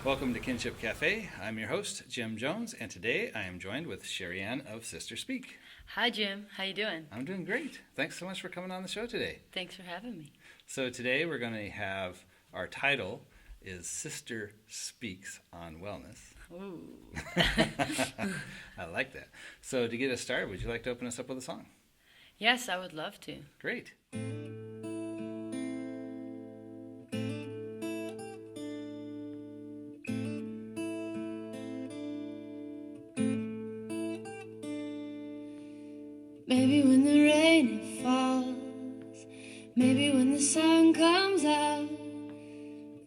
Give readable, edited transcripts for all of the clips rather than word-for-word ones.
Welcome to Kinship Cafe. I'm your host, Jim Jones, and today I am joined with Sherri of Sister Speak. Hi, Jim. How you doing? I'm doing great. Thanks so much for coming on the show today. Thanks for having me. So today we're going to have, our title is Sister Speaks on Wellness. Ooh. I like that. So to get us started, would you like to open us up with a song? Yes, I would love to. Great. Maybe when the rain falls, maybe when the sun comes out,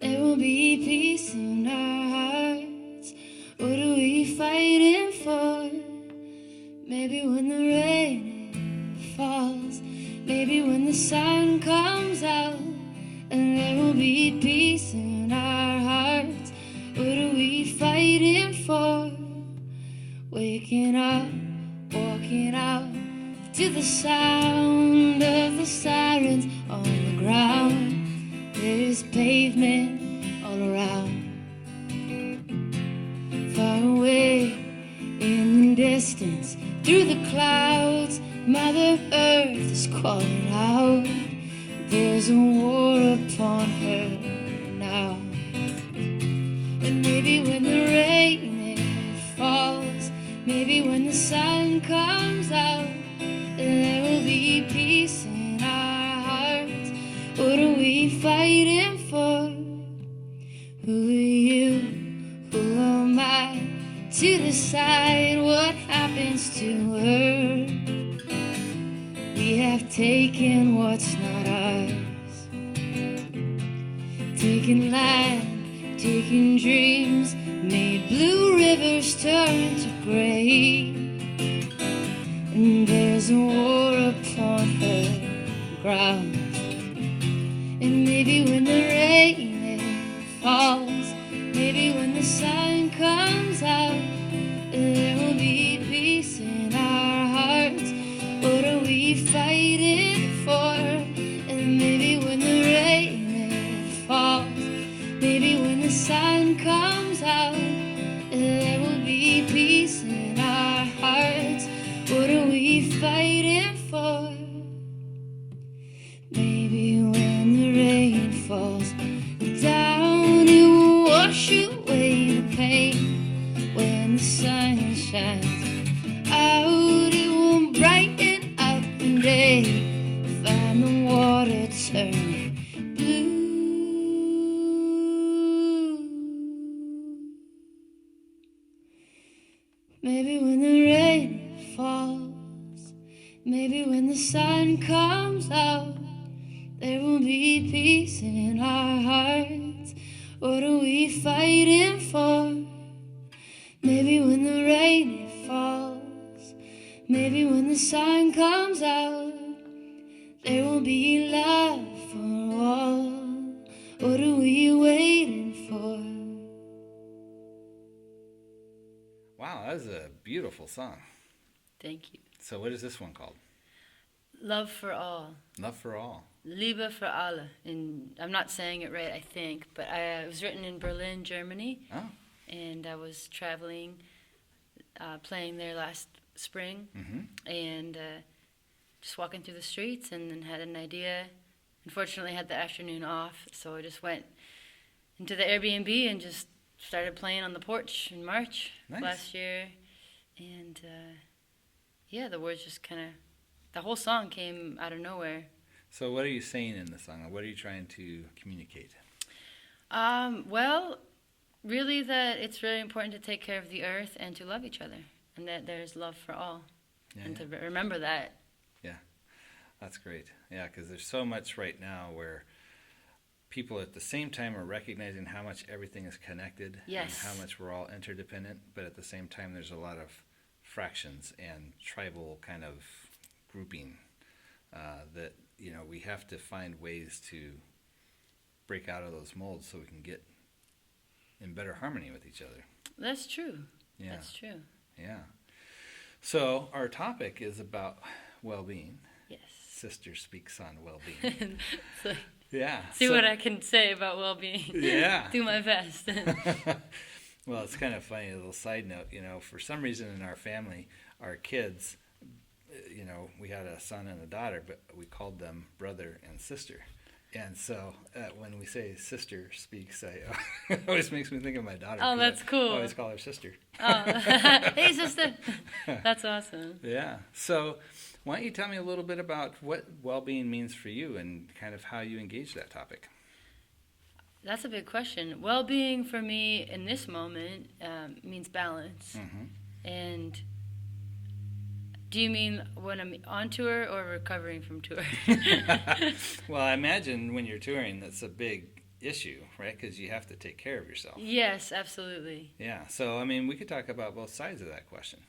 there will be peace in our hearts. What are we fighting for? Maybe when the rain falls, maybe when the sun comes out, and there will be peace in our hearts. What are we fighting for? Waking up, walking out to the sound of the sirens on the ground. There's pavement all around. Far away in the distance, through the clouds, Mother Earth is calling out. There's a war upon her now. And maybe when the rain falls, maybe when the sun comes out, there will be peace in our hearts. What are we fighting for? Who are you? Who am I to decide what happens to her? We have taken what's not ours, taken land, taken dreams, made blue rivers turn to gray. And there's a war upon her ground. And maybe when the rain falls, maybe when the sun comes out, there will be peace in our hearts. What are we fighting for? And maybe when the rain falls, maybe when the sun comes out, there will be peace in our hearts. What are we fighting for? Maybe when the rain falls down, it will wash away the pain. When the sun shines out, it will brighten up the day. Find the water turning blue. Maybe when the rain falls, maybe when the sun comes out, there will be peace in our hearts. What are we fighting for? Maybe when the rain falls, maybe when the sun comes out, there will be love for all. What are we waiting for? Wow, that was a beautiful song. Thank you. So what is this one called? Love for all. Love for All. Liebe für alle. And I'm not saying it right, I think, but it was written in Berlin, Germany. Oh. And I was traveling, playing there last spring, Mm-hmm. and just walking through the streets, and then had an idea. Unfortunately, I had the afternoon off, so I just went into the Airbnb and just started playing on the porch in March last year. And yeah, the words just kind of, the whole song came out of nowhere. So what are you saying in the song? What are you trying to communicate? Well, really that it's really important to take care of the earth and to love each other, and that there's love for all, to remember that. Yeah, that's great. Yeah, because there's so much right now where people at the same time are recognizing how much everything is connected. Yes. And how much we're all interdependent, but at the same time there's a lot of fractions and tribal kind of grouping that, you know, we have to find ways to break out of those molds so we can get in better harmony with each other. That's true. Yeah. That's true. Yeah. So our topic is about well-being. Yes. Sister Speaks on well-being. So, Yeah. See what I can say about well-being. Yeah. Do my best. Well, it's kind of funny, a little side note, for some reason in our family, our kids, we had a son and a daughter, but we called them brother and sister. And so when we say sister speaks, it always makes me think of my daughter. Oh, that's cool. I always call her sister. Oh, hey, sister. That's awesome. Yeah. So why don't you tell me a little bit about what well-being means for you and kind of how you engage that topic? That's a big question. Well-being for me in this moment means balance. Mm-hmm. And do you mean when I'm on tour or recovering from tour? Well, I imagine when you're touring, that's a big issue, right? Because you have to take care of yourself. Yes, absolutely. Yeah. So, we could talk about both sides of that question.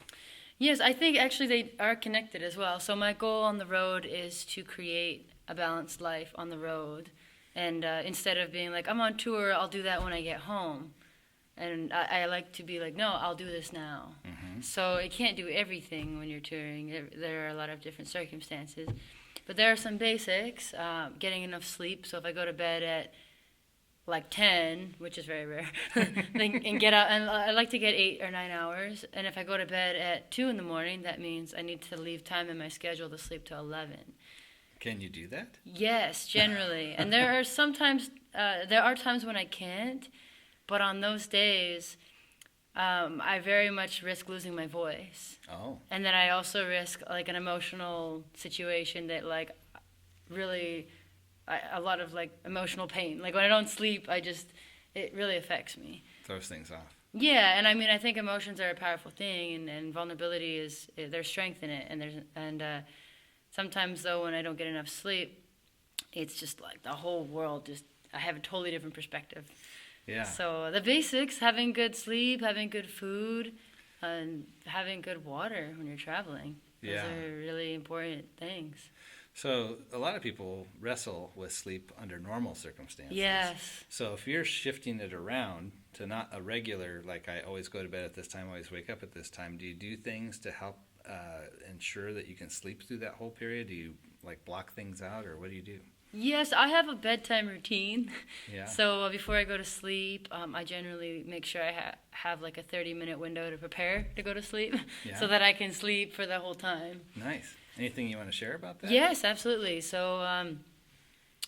Yes, I think actually they are connected as well. So my goal on the road is to create a balanced life on the road. And instead of being like, I'm on tour, I'll do that when I get home. And I like to be like, no, I'll do this now. Mm-hmm. So it can't do everything when you're touring. There are a lot of different circumstances. But there are some basics, getting enough sleep. So if I go to bed at like 10, which is very rare, and get out, and I like to get 8 or 9 hours. And if I go to bed at 2 in the morning, that means I need to leave time in my schedule to sleep till 11. Can you do that? Yes, generally. And there are times when I can't, but on those days, I very much risk losing my voice. Oh. And then I also risk like an emotional situation that like really, a lot of like emotional pain. Like when I don't sleep, it really affects me. Throws things off. Yeah, and I think emotions are a powerful thing, and vulnerability there's strength in it, and sometimes though when I don't get enough sleep, it's just like the whole world I have a totally different perspective. Yeah. So the basics, having good sleep, having good food, and having good water when you're traveling. Those are really important things. So a lot of people wrestle with sleep under normal circumstances. Yes. So if you're shifting it around to not a regular, like I always go to bed at this time, always wake up at this time, do you do things to help ensure that you can sleep through that whole period? Do you like block things out, or what do you do? Yes, I have a bedtime routine. Yeah. So before I go to sleep, I generally make sure I have like a 30-minute window to prepare to go to sleep, Yeah. so that I can sleep for the whole time. Nice. Anything you want to share about that? Yes, absolutely. So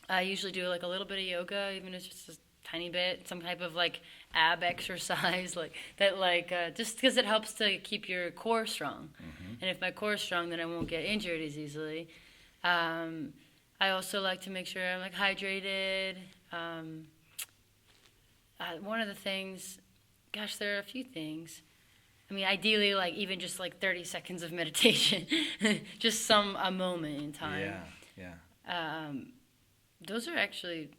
I usually do like a little bit of yoga, even if it's just a tiny bit, some type of like ab exercise, like that, like just because it helps to keep your core strong. Mm-hmm. And if my core is strong, then I won't get injured as easily. I also like to make sure I'm like hydrated. One of the things, gosh, there are a few things. Ideally, like even just like 30 seconds of meditation, just a moment in time. Yeah. Those are actually,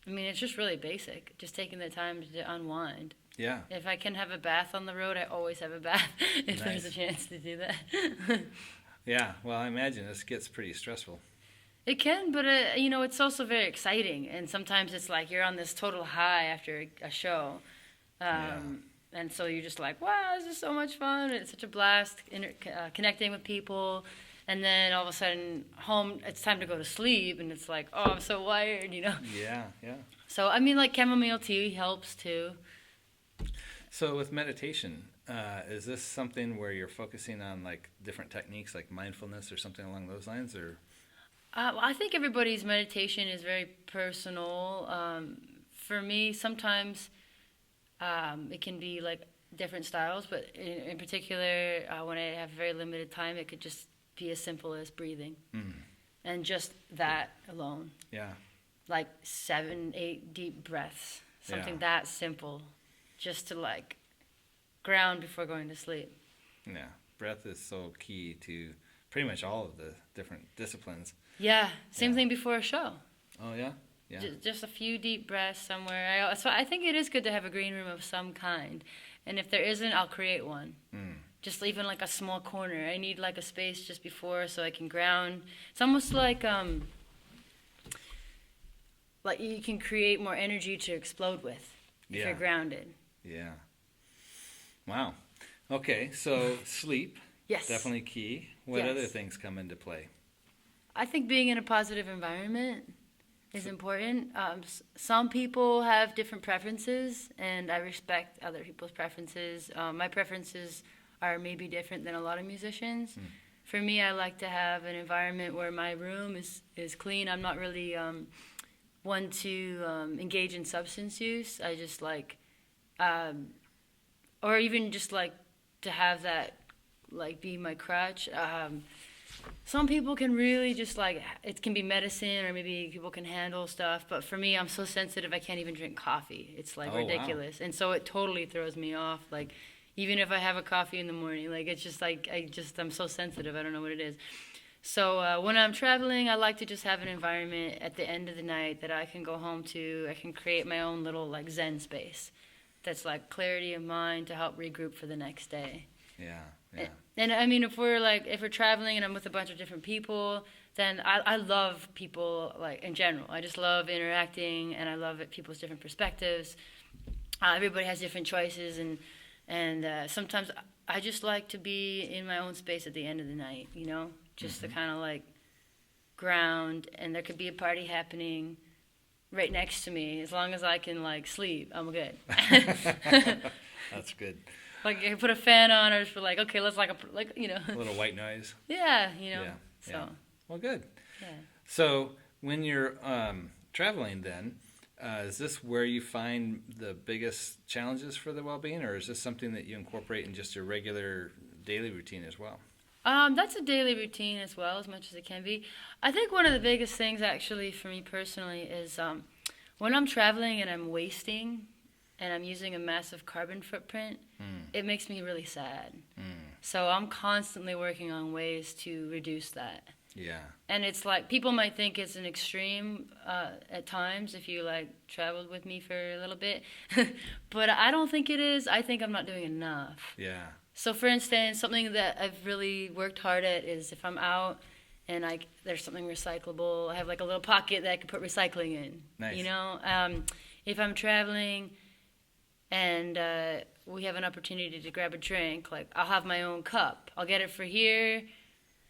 it's just really basic. Just taking the time to unwind. Yeah. If I can have a bath on the road, I always have a bath if Nice. there's a chance to do that. Yeah. Well, I imagine this gets pretty stressful. It can, but it's also very exciting. And sometimes it's like you're on this total high after a show. And so you're just like, wow, this is so much fun. It's such a blast connecting with people. And then all of a sudden, home, it's time to go to sleep. And it's like, oh, I'm so wired, Yeah. So, like chamomile tea helps too. So with meditation, is this something where you're focusing on like different techniques like mindfulness or something along those lines, or? I think everybody's meditation is very personal. For me, sometimes it can be like different styles, but in particular, when I have very limited time, it could just be as simple as breathing. Mm. And just that alone. Yeah. Like 7, 8 deep breaths. Something that simple. Just to like ground before going to sleep. Yeah. Breath is so key to pretty much all of the different disciplines. Yeah. Same thing before a show. Oh, yeah? Yeah. Just a few deep breaths somewhere. So I think it is good to have a green room of some kind. And if there isn't, I'll create one. Mm. Just even like a small corner. I need like a space just before so I can ground. It's almost like you can create more energy to explode with if you're grounded. Yeah. Wow. Okay, so sleep. Yes. Definitely key. What Yes. other things come into play? I think being in a positive environment, is important. Some people have different preferences, and I respect other people's preferences. My preferences are maybe different than a lot of musicians. For me, I like to have an environment where my room is clean. I'm not really one to engage in substance use. I just like, or even just like to have that like be my crutch. Some people can really just like, it can be medicine, or maybe people can handle stuff, but for me, I'm so sensitive I can't even drink coffee. It's like ridiculous. Wow. And so it totally throws me off. Like, even if I have a coffee in the morning, like it's just like, I'm so sensitive, I don't know what it is. So when I'm traveling, I like to just have an environment at the end of the night that I can go home to. I can create my own little like Zen space that's like clarity of mind to help regroup for the next day. Yeah, yeah. And I mean, if we're traveling and I'm with a bunch of different people, then I love people like in general. I just love interacting, and I love people's different perspectives. Everybody has different choices, and sometimes I just like to be in my own space at the end of the night, you know, just to kind of like ground. And there could be a party happening right next to me. As long as I can like sleep, I'm good. That's good. Like, I put a fan on, or just be like, okay, let's you know. A little white noise. Yeah, you know. Yeah, so. yeah. Well, good. Yeah. So when you're traveling then, is this where you find the biggest challenges for the well-being, or is this something that you incorporate in just your regular daily routine as well? That's a daily routine as well, as much as it can be. I think one of the biggest things, actually, for me personally is when I'm traveling and I'm wasting and I'm using a massive carbon footprint, it makes me really sad. So I'm constantly working on ways to reduce that. Yeah. And it's like, people might think it's an extreme at times if you like traveled with me for a little bit, but I don't think it is. I think I'm not doing enough. Yeah. So for instance, something that I've really worked hard at is if I'm out and there's something recyclable, I have like a little pocket that I can put recycling in. Nice. You know, if I'm traveling and we have an opportunity to grab a drink, like I'll have my own cup. I'll get it for here,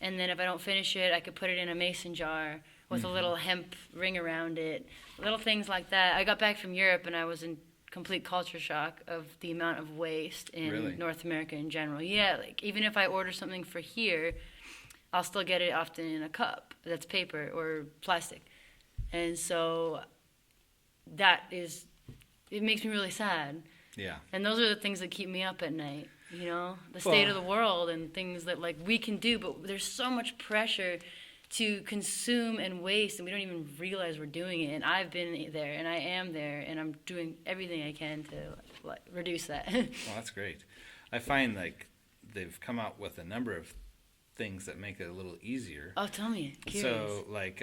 and then if I don't finish it, I could put it in a mason jar with a little hemp ring around it. Little things like that. I got back from Europe and I was in complete culture shock of the amount of waste in North America in general. Yeah, like even if I order something for here, I'll still get it often in a cup that's paper or plastic. And so it makes me really sad. Yeah. And those are the things that keep me up at night, you know, the state of the world and things that like we can do, but there's so much pressure to consume and waste, and we don't even realize we're doing it. And I've been there, and I am there, and I'm doing everything I can to like reduce that. Well, that's great. I find like they've come out with a number of things that make it a little easier. Oh, tell me. Curious. So like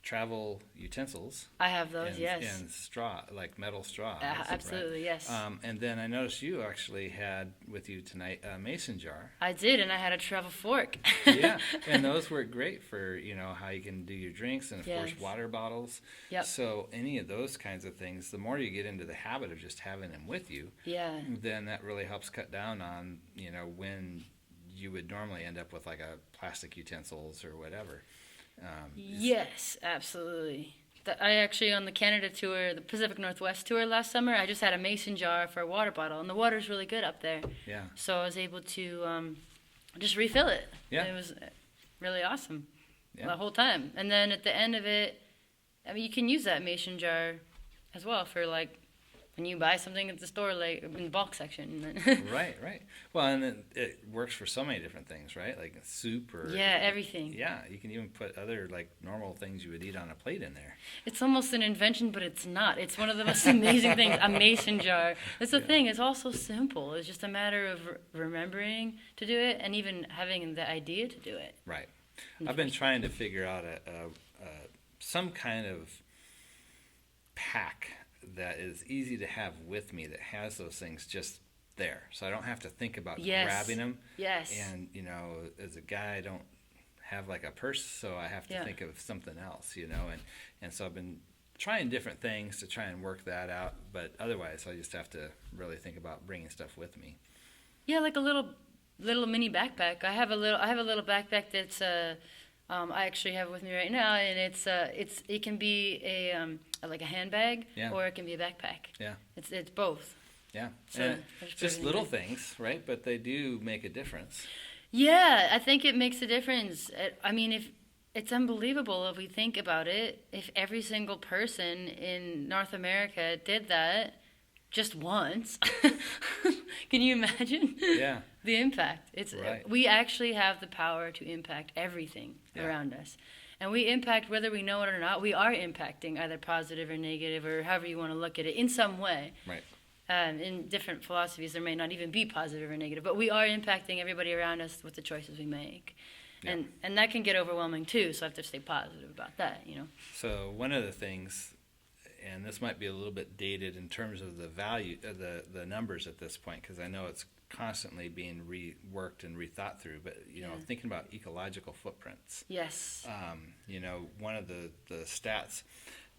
travel utensils. I have those, and, yes. And straw, like metal straws. Absolutely, right? yes. And then I noticed you actually had with you tonight a mason jar. I did, and I had a travel fork. Yeah, and those work great for, you know, how you can do your drinks and, of course, water bottles. Yep. So any of those kinds of things, the more you get into the habit of just having them with you, then that really helps cut down on, you know, when you would normally end up with like a plastic utensils or whatever. Yes, absolutely. I actually, on the Canada tour, the Pacific Northwest tour last summer, I just had a mason jar for a water bottle, and the water's really good up there. Yeah. So I was able to just refill it. Yeah. It was really awesome the whole time. And then at the end of it, I mean, you can use that mason jar as well for like when you buy something at the store, like in the bulk section. Right. Well, and it works for so many different things, right? Like soup or... Yeah, everything. Yeah, you can even put other, like, normal things you would eat on a plate in there. It's almost an invention, but it's not. It's one of the most amazing things, a mason jar. That's the thing. It's all so simple. It's just a matter of remembering to do it and even having the idea to do it. Right. I've been trying to figure out some kind of pack that is easy to have with me that has those things just there, so I don't have to think about grabbing them. Yes. And you know, as a guy, I don't have like a purse, so I have to think of something else, you know. And so I've been trying different things to try and work that out, but otherwise, I just have to really think about bringing stuff with me. Yeah, like a little mini backpack. I have a little backpack that's I actually have it with me right now, and it can be like a handbag, Yeah. or it can be a backpack. Yeah. It's both. Yeah. So And there's just everything little there. things, right? But they do make a difference. Yeah, I think it makes a difference. I mean, if it's unbelievable if we think about it, if every single person in North America did that just once, can you imagine? Yeah. The impact. Right. We actually have the power to impact everything Yeah. around us. And we impact whether we know it or not. We are impacting either positive or negative, or however you want to look at it, in some way. Right. In different philosophies, there may not even be positive or negative, but we are impacting everybody around us with the choices we make. Yeah. And that can get overwhelming too, so I have to stay positive about that, you know. So one of the things, and this might be a little bit dated in terms of the value, the numbers at this point, because I know it's constantly being reworked and rethought through. But thinking about ecological footprints. Yes. One of the stats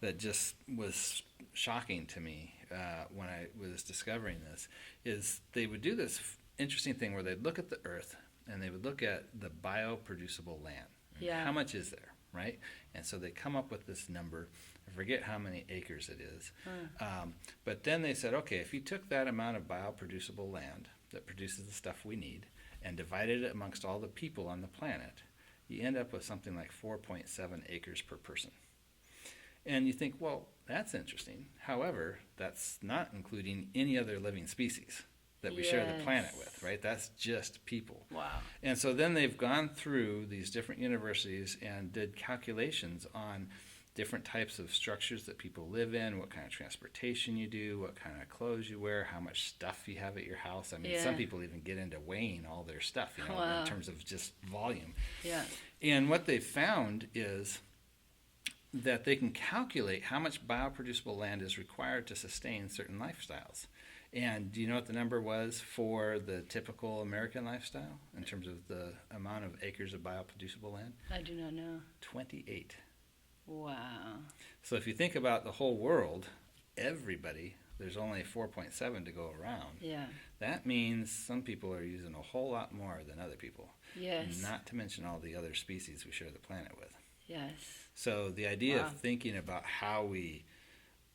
that just was shocking to me when I was discovering this is they would do this interesting thing where they'd look at the Earth and they would look at the bioproducible land. Yeah. How much is there, right? And so they come up with this number. I forget how many acres it is. But then they said, okay, if you took that amount of bioproducible land that produces the stuff we need and divided it amongst all the people on the planet, you end up with something like 4.7 acres per person. And you think, well, that's interesting. However, that's not including any other living species that we share the planet with, right? That's just people. Wow. And so then they've gone through these different universities and did calculations on different types of structures that people live in, what kind of transportation you do, what kind of clothes you wear, how much stuff you have at your house. I mean, some people even get into weighing all their stuff, Wow. in terms of just volume. Yeah. And what they found is that they can calculate how much bioproducible land is required to sustain certain lifestyles. And do you know what the number was for the typical American lifestyle in terms of the amount of acres of bioproducible land? I do not know. 28. Wow. So if you think about the whole world, everybody, there's only 4.7 to go around. Yeah. That means some people are using a whole lot more than other people. Yes. Not to mention all the other species we share the planet with. Yes. So the idea Wow. of thinking about how we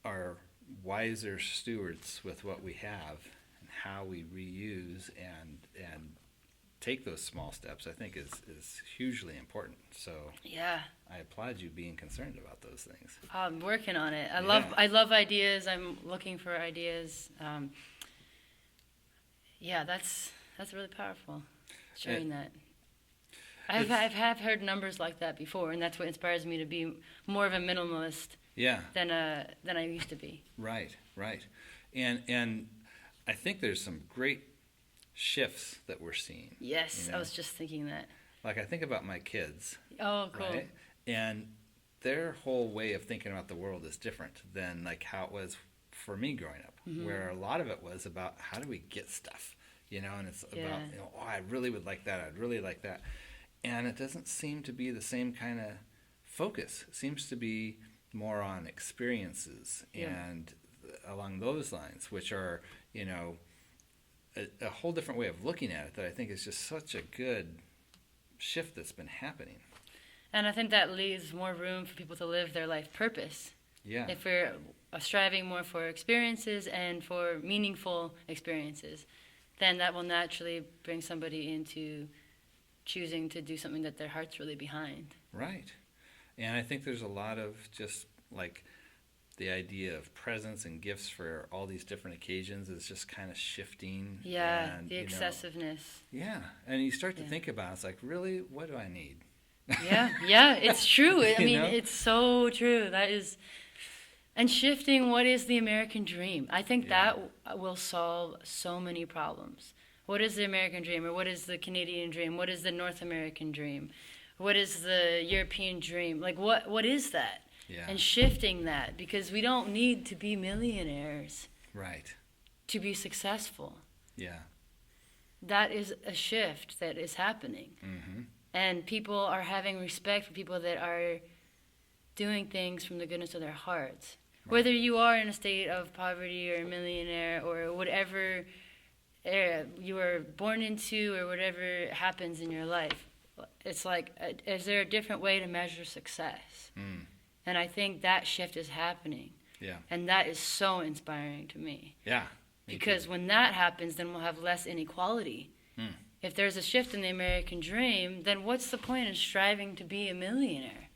are wiser stewards with what we have and how we reuse and take those small steps, I think is hugely important. So Yeah. I applaud you being concerned about those things. I'm working on it. I Yeah. love ideas. I'm looking for ideas. That's really powerful. Sharing that. I've heard numbers like that before, and that's what inspires me to be more of a minimalist Yeah. than I used to be. Right. And I think there's some great shifts that we're seeing. Yes, I was just thinking that. Like I think about my kids, Oh, cool. right? And their whole way of thinking about the world is different than like how it was for me growing up, where a lot of it was about how do we get stuff, and it's about, oh, I really would like that. I'd really like that. And it doesn't seem to be the same kind of focus. It seems to be more on experiences and along those lines, which are, a whole different way of looking at it that I think is just such a good shift that's been happening. And I think that leaves more room for people to live their life purpose. Yeah. If we're striving more for experiences and for meaningful experiences, then that will naturally bring somebody into choosing to do something that their heart's really behind. Right. And I think there's a lot of just like the idea of presents and gifts for all these different occasions is just kind of shifting. Yeah, and, the excessiveness. And you start to think about it, it's like, really, what do I need? Yeah, it's true. I mean, know? it's so true. That is, and shifting what is the American dream. I think that will solve so many problems. What is the American dream, or what is the Canadian dream? What is the North American dream? What is the European dream? Like, what is that? Yeah. And shifting that, because we don't need to be millionaires Right. to be successful. Yeah. That is a shift that is happening. Mm-hmm. And people are having respect for people that are doing things from the goodness of their hearts. Right. Whether you are in a state of poverty or a millionaire or whatever you were born into or whatever happens in your life, It's like, is there a different way to measure success? Mm. And I think that shift is happening. Yeah. And that is so inspiring to me. Yeah. Because when that happens, then we'll have less inequality. Mm. If there's a shift in the American dream, then what's the point in striving to be a millionaire?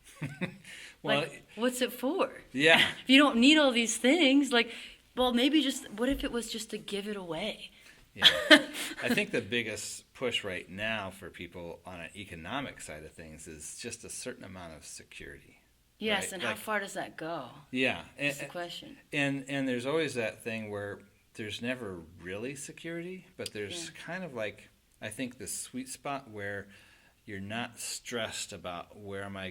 Well, like, what's it for? yeah. If you don't need all these things, like, well, maybe just, what if it was just to give it away? Yeah. I think the biggest push right now for people on an economic side of things is just a certain amount of security. Yes, right? and Like, how far does that go? Yeah. That's the question. And there's always that thing where there's never really security, but there's kind of like, I think, the sweet spot where you're not stressed about where am I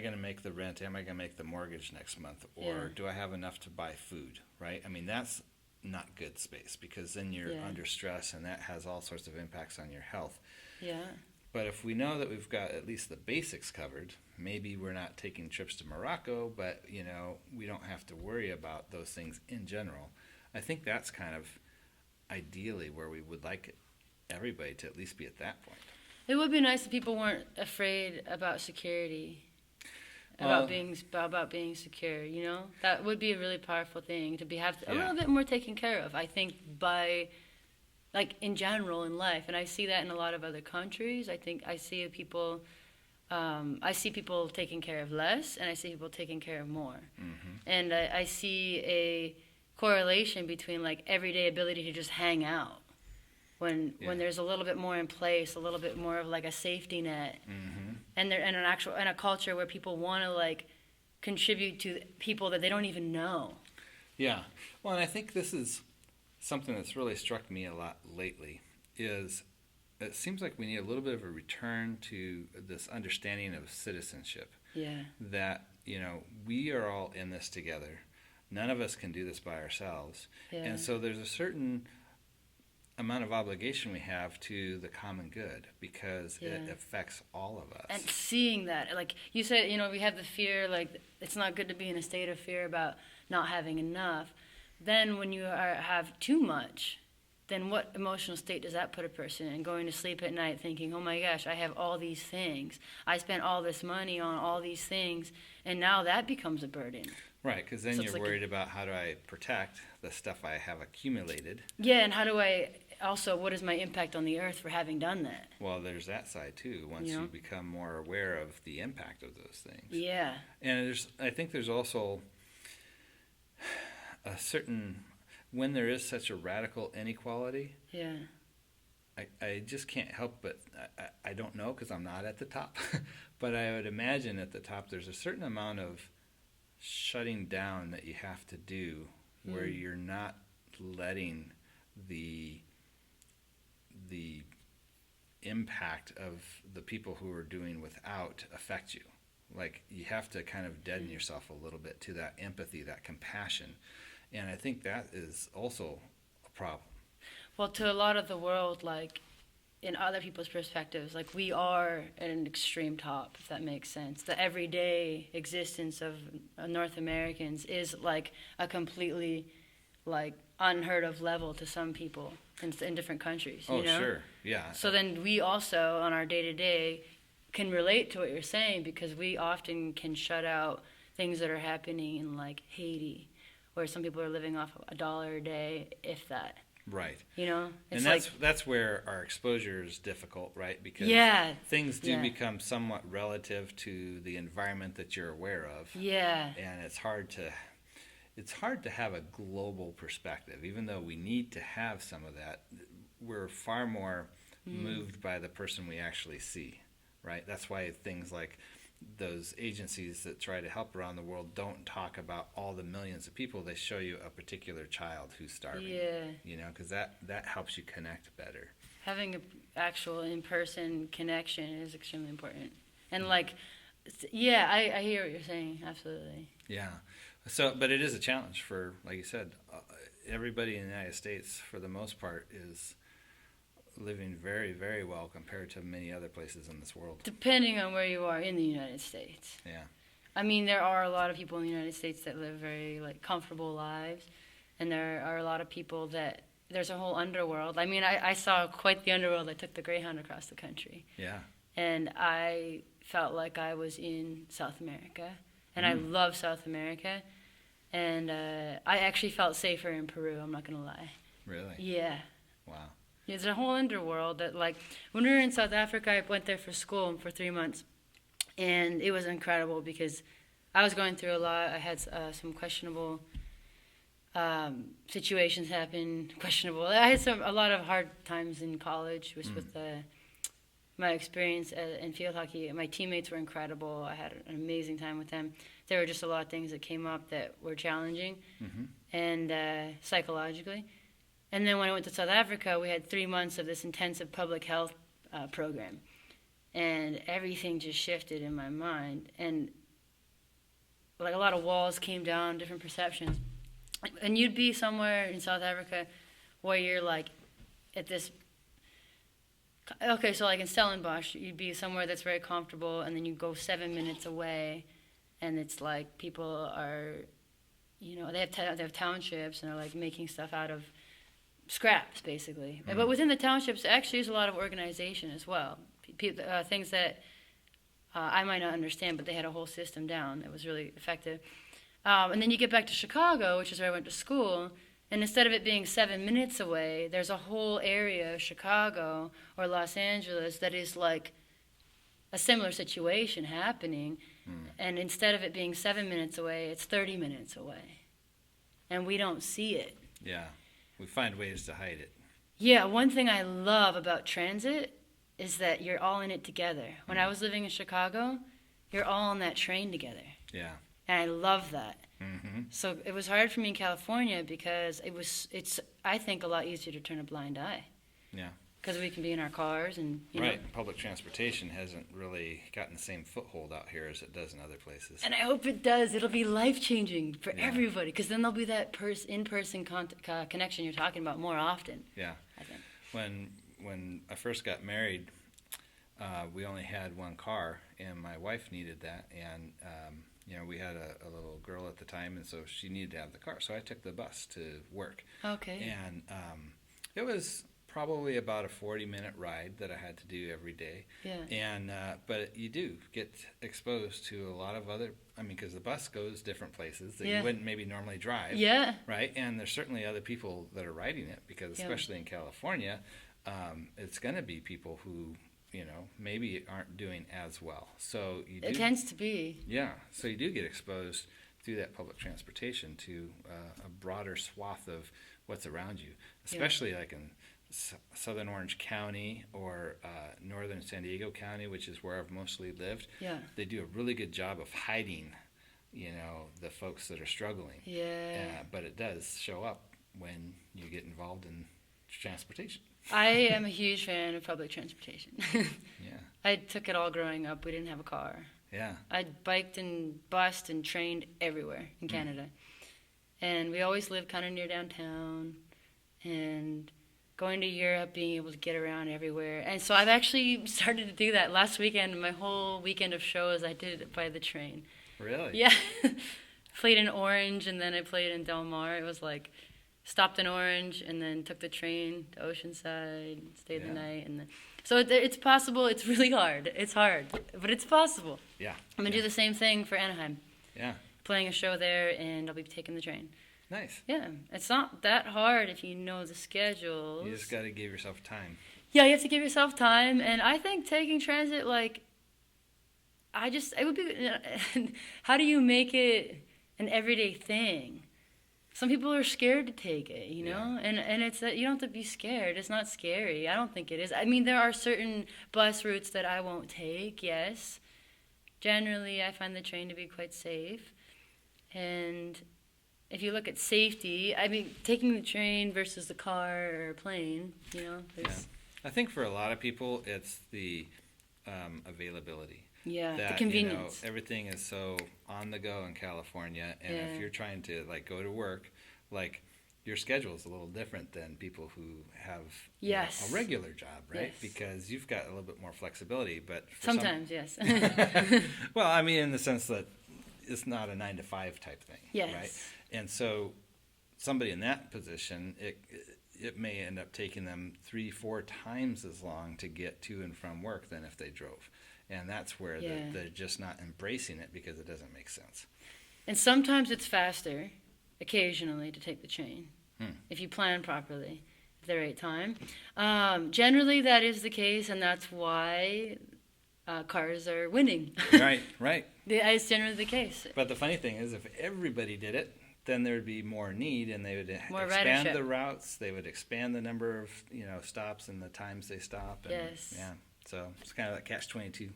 going to make the rent? Am I going to make the mortgage next month? Or do I have enough to buy food, right? I mean, that's not good space, because then you're under stress, and that has all sorts of impacts on your health. Yeah. But if we know that we've got at least the basics covered, maybe we're not taking trips to Morocco, but, you know, we don't have to worry about those things in general. I think that's kind of ideally where we would like everybody to at least be at that point. It would be nice if people weren't afraid about security, about being secure. You know, that would be a really powerful thing to have a little bit more taken care of. I think by, like, in general in life, and I see that in a lot of other countries. I think I see people taking care of less, and I see people taking care of more. Mm-hmm. And I see a correlation between, like, everyday ability to just hang out. When there's a little bit more in place, a little bit more of like a safety net, and a culture where people want to, like, contribute to people that they don't even know. Yeah, well, and I think this is something that's really struck me a lot lately. Is it seems like we need a little bit of a return to this understanding of citizenship. Yeah. That, you know, we are all in this together. None of us can do this by ourselves, and so there's a certain amount of obligation we have to the common good, because it affects all of us. And seeing that, like you said, you know, we have the fear, like, it's not good to be in a state of fear about not having enough. Then when you have too much, then what emotional state does that put a person in? Going to sleep at night thinking, oh my gosh, I have all these things. I spent all this money on all these things, and now that becomes a burden. Right, because then So you're it's like worried about how do I protect the stuff I have accumulated. Yeah, and how do I also, what is my impact on the earth for having done that? Well, there's that side too, once you become more aware of the impact of those things. Yeah. And I think there's also a certain, when there is such a radical inequality, I just can't help but, I don't know because I'm not at the top, but I would imagine at the top there's a certain amount of shutting down that you have to do where you're not letting the impact of the people who are doing without affect you. Like, you have to kind of deaden yourself a little bit to that empathy, that compassion. And I think that is also a problem. Well, to a lot of the world, like, in other people's perspectives, like, we are at an extreme top, if that makes sense. The everyday existence of North Americans is, like, a completely, like, unheard of level to some people in different countries, you know? Sure, yeah. So then we also, on our day-to-day, can relate to what you're saying, because we often can shut out things that are happening in, like, Haiti, where some people are living off $1 a day, if that. Right. You know? It's and that's where our exposure is difficult, right? Because things do become somewhat relative to the environment that you're aware of. Yeah. And it's hard to have a global perspective. Even though we need to have some of that, we're far more moved by the person we actually see, right? That's why things like those agencies that try to help around the world don't talk about all the millions of people. They show you a particular child who's starving. Yeah. You know, because that helps you connect better. Having an actual in-person connection is extremely important. And, like, I hear what you're saying, absolutely. Yeah. So, but it is a challenge for, like you said, everybody in the United States, for the most part, is living very, very well compared to many other places in this world. Depending on where you are in the United States. Yeah. I mean, there are a lot of people in the United States that live very, like, comfortable lives, and there are a lot of people that, there's a whole underworld. I mean, I saw quite the underworld. I took the Greyhound across the country. Yeah. and I felt like I was in South America, and I love South America, and I actually felt safer in Peru, I'm not going to lie. Really? Yeah. Wow. It's a whole underworld that, like, when we were in South Africa, I went there for school for 3 months, and it was incredible because I was going through a lot. I had some questionable situations happen. Questionable. I had a lot of hard times in college with my experience in field hockey. My teammates were incredible. I had an amazing time with them. There were just a lot of things that came up that were challenging, and psychologically. And then when I went to South Africa, we had 3 months of this intensive public health program, and everything just shifted in my mind, and like a lot of walls came down, different perceptions. And you'd be somewhere in South Africa where you're like at this, okay, so like in Stellenbosch, you'd be somewhere that's very comfortable, and then you go 7 minutes away, and it's like people are, they have townships, and they're like making stuff out of scraps, basically. But within the townships, actually, there's a lot of organization as well. Things that I might not understand, but they had a whole system down that was really effective. And then you get back to Chicago, which is where I went to school, and instead of it being 7 minutes away, there's a whole area of Chicago or Los Angeles that is like a similar situation happening, and instead of it being 7 minutes away, it's 30 minutes away. And we don't see it. Yeah. We find ways to hide it. Yeah, one thing I love about transit is that you're all in it together. When I was living in Chicago, you're all on that train together. Yeah. And I love that. So it was hard for me in California because it's I think a lot easier to turn a blind eye. Yeah. Because we can be in our cars and Right. Public transportation hasn't really gotten the same foothold out here as it does in other places. And I hope it does. It'll be life-changing for everybody, because then there'll be that in-person connection you're talking about more often. Yeah. I think. When I first got married, we only had one car, and my wife needed that, and we had a little girl at the time, and so she needed to have the car. So I took the bus to work. Okay. And it was probably about a 40-minute ride that I had to do every day. Yeah. And but you do get exposed to a lot of other. I mean, because the bus goes different places that you wouldn't maybe normally drive. Yeah. Right. And there's certainly other people that are riding it, because especially in California, it's going to be people who maybe aren't doing as well. So you do. It tends to be. Yeah. So you do get exposed through that public transportation to a broader swath of what's around you, especially like in Southern Orange County or Northern San Diego County, which is where I've mostly lived. Yeah. They do a really good job of hiding, the folks that are struggling. Yeah. But it does show up when you get involved in transportation. I am a huge fan of public transportation. Yeah. I took it all growing up. We didn't have a car. Yeah. I biked and bused and trained everywhere in Canada. And we always lived kind of near downtown. And going to Europe, being able to get around everywhere. And so I've actually started to do that. Last weekend, my whole weekend of shows, I did it by the train. Really? Yeah. Played in Orange, and then I played in Del Mar. It was like, stopped in Orange, and then took the train to Oceanside, stayed the night. And then, so it's possible. It's really hard. It's hard, but it's possible. Yeah. I'm going to do the same thing for Anaheim. Yeah. Playing a show there, and I'll be taking the train. Nice. Yeah, it's not that hard if you know the schedules. You just got to give yourself time. Yeah, you have to give yourself time, and I think taking transit, it would be, how do you make it an everyday thing? Some people are scared to take it, and it's that you don't have to be scared. It's not scary. I don't think it is. I mean, there are certain bus routes that I won't take, yes. Generally, I find the train to be quite safe, and if you look at safety, I mean, taking the train versus the car or plane, there's... I think for a lot of people, it's the availability. Yeah, that, the convenience. Everything is so on the go in California, and if you're trying to go to work, your schedule is a little different than people who have a regular job, right? Yes. Because you've got a little bit more flexibility, but Sometimes, yes. Well, I mean, in the sense that it's not a 9-to-5 type thing, Yes. right? And so somebody in that position, it may end up taking them 3-4 times as long to get to and from work than if they drove. And that's where they're just not embracing it because it doesn't make sense. And sometimes it's faster, occasionally, to take the train, if you plan properly at the right time. Generally, that is the case, and that's why cars are winning. Right. It's generally the case. But the funny thing is, if everybody did it, then there would be more need, and they would More expand ridership. the routes. They would expand the number of stops and the times they stop. And, Yes. Yeah. So it's kind of like catch-22.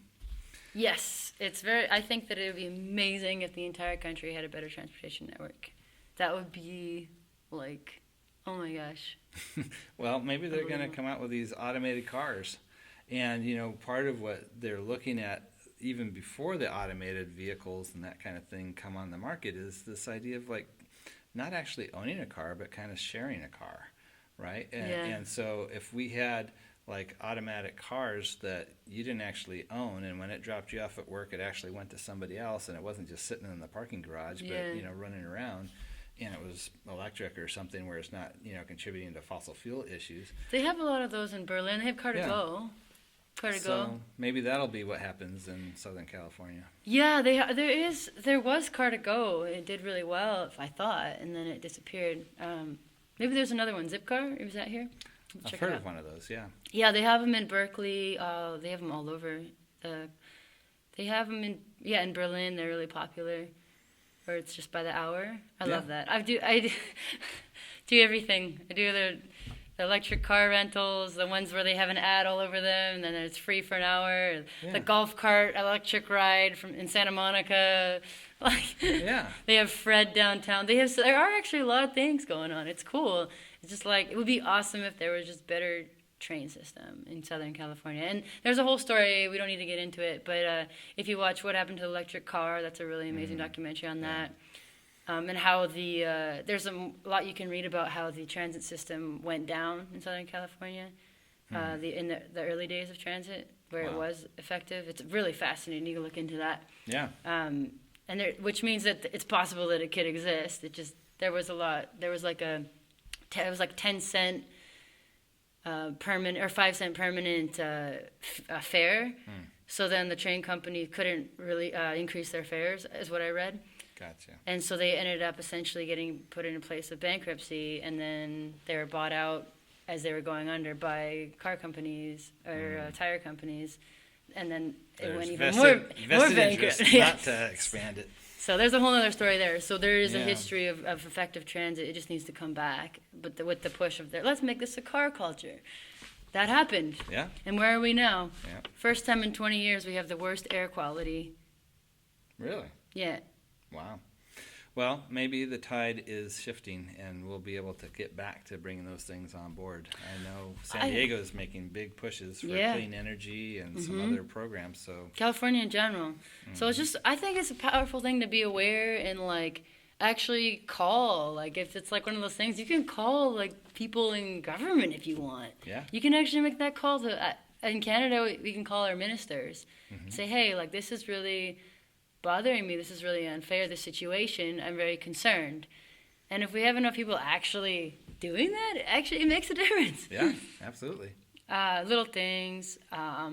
Yes, I think that it would be amazing if the entire country had a better transportation network. That would be like, oh my gosh. Well, maybe they're going to come out with these automated cars. And, part of what they're looking at even before the automated vehicles and that kind of thing come on the market is this idea of like not actually owning a car, but kind of sharing a car, right? And so if we had like automatic cars that you didn't actually own, and when it dropped you off at work, it actually went to somebody else, and it wasn't just sitting in the parking garage, but running around, and it was electric or something where it's not contributing to fossil fuel issues. They have a lot of those in Berlin. They have Car2Go. So maybe that'll be what happens in Southern California. Yeah, there was Car2Go. It did really well, I thought, and then it disappeared. Maybe there's another one, Zipcar. Was that here? I've heard of one of those, yeah. Yeah, they have them in Berkeley. They have them all over. They have them in Berlin. They're really popular. Or it's just by the hour. I love that. I do everything. I do the electric car rentals, the ones where they have an ad all over them, and then it's free for an hour. Yeah. The golf cart electric ride in Santa Monica. They have Fred downtown. There are actually a lot of things going on. It's cool. It's just like, it would be awesome if there was just better train system in Southern California. And there's a whole story, we don't need to get into it, but if you watch What Happened to the Electric Car, that's a really amazing documentary on that. And how there's a lot you can read about how the transit system went down in Southern California in the early days of transit, where it was effective. It's really fascinating. You can look into that. Yeah. Which means that it's possible that it could exist. There was like 10-cent permanent or 5-cent permanent fare. So then the train company couldn't really increase their fares, is what I read. Gotcha. And so they ended up essentially getting put in a place of bankruptcy, and then they were bought out as they were going under by car companies or tire companies, and then it went even more bankrupt. Not to expand it. So there's a whole other story there. So there is a history of effective transit. It just needs to come back, but with the push of let's make this a car culture. That happened. Yeah. And where are we now? Yeah. First time in 20 years we have the worst air quality. Really? Yeah. Wow. Well, maybe the tide is shifting, and we'll be able to get back to bringing those things on board. I know San Diego is making big pushes for clean energy and some other programs. So California in general. So I think it's a powerful thing to be aware and actually call. If it's one of those things, you can call people in government if you want. Yeah. You can actually make that call to. In Canada, we can call our ministers. Say, hey, this is really bothering me. This is really unfair, this situation. I'm very concerned. And if we have enough people actually doing that, it makes a difference. Yeah, absolutely. Little things. I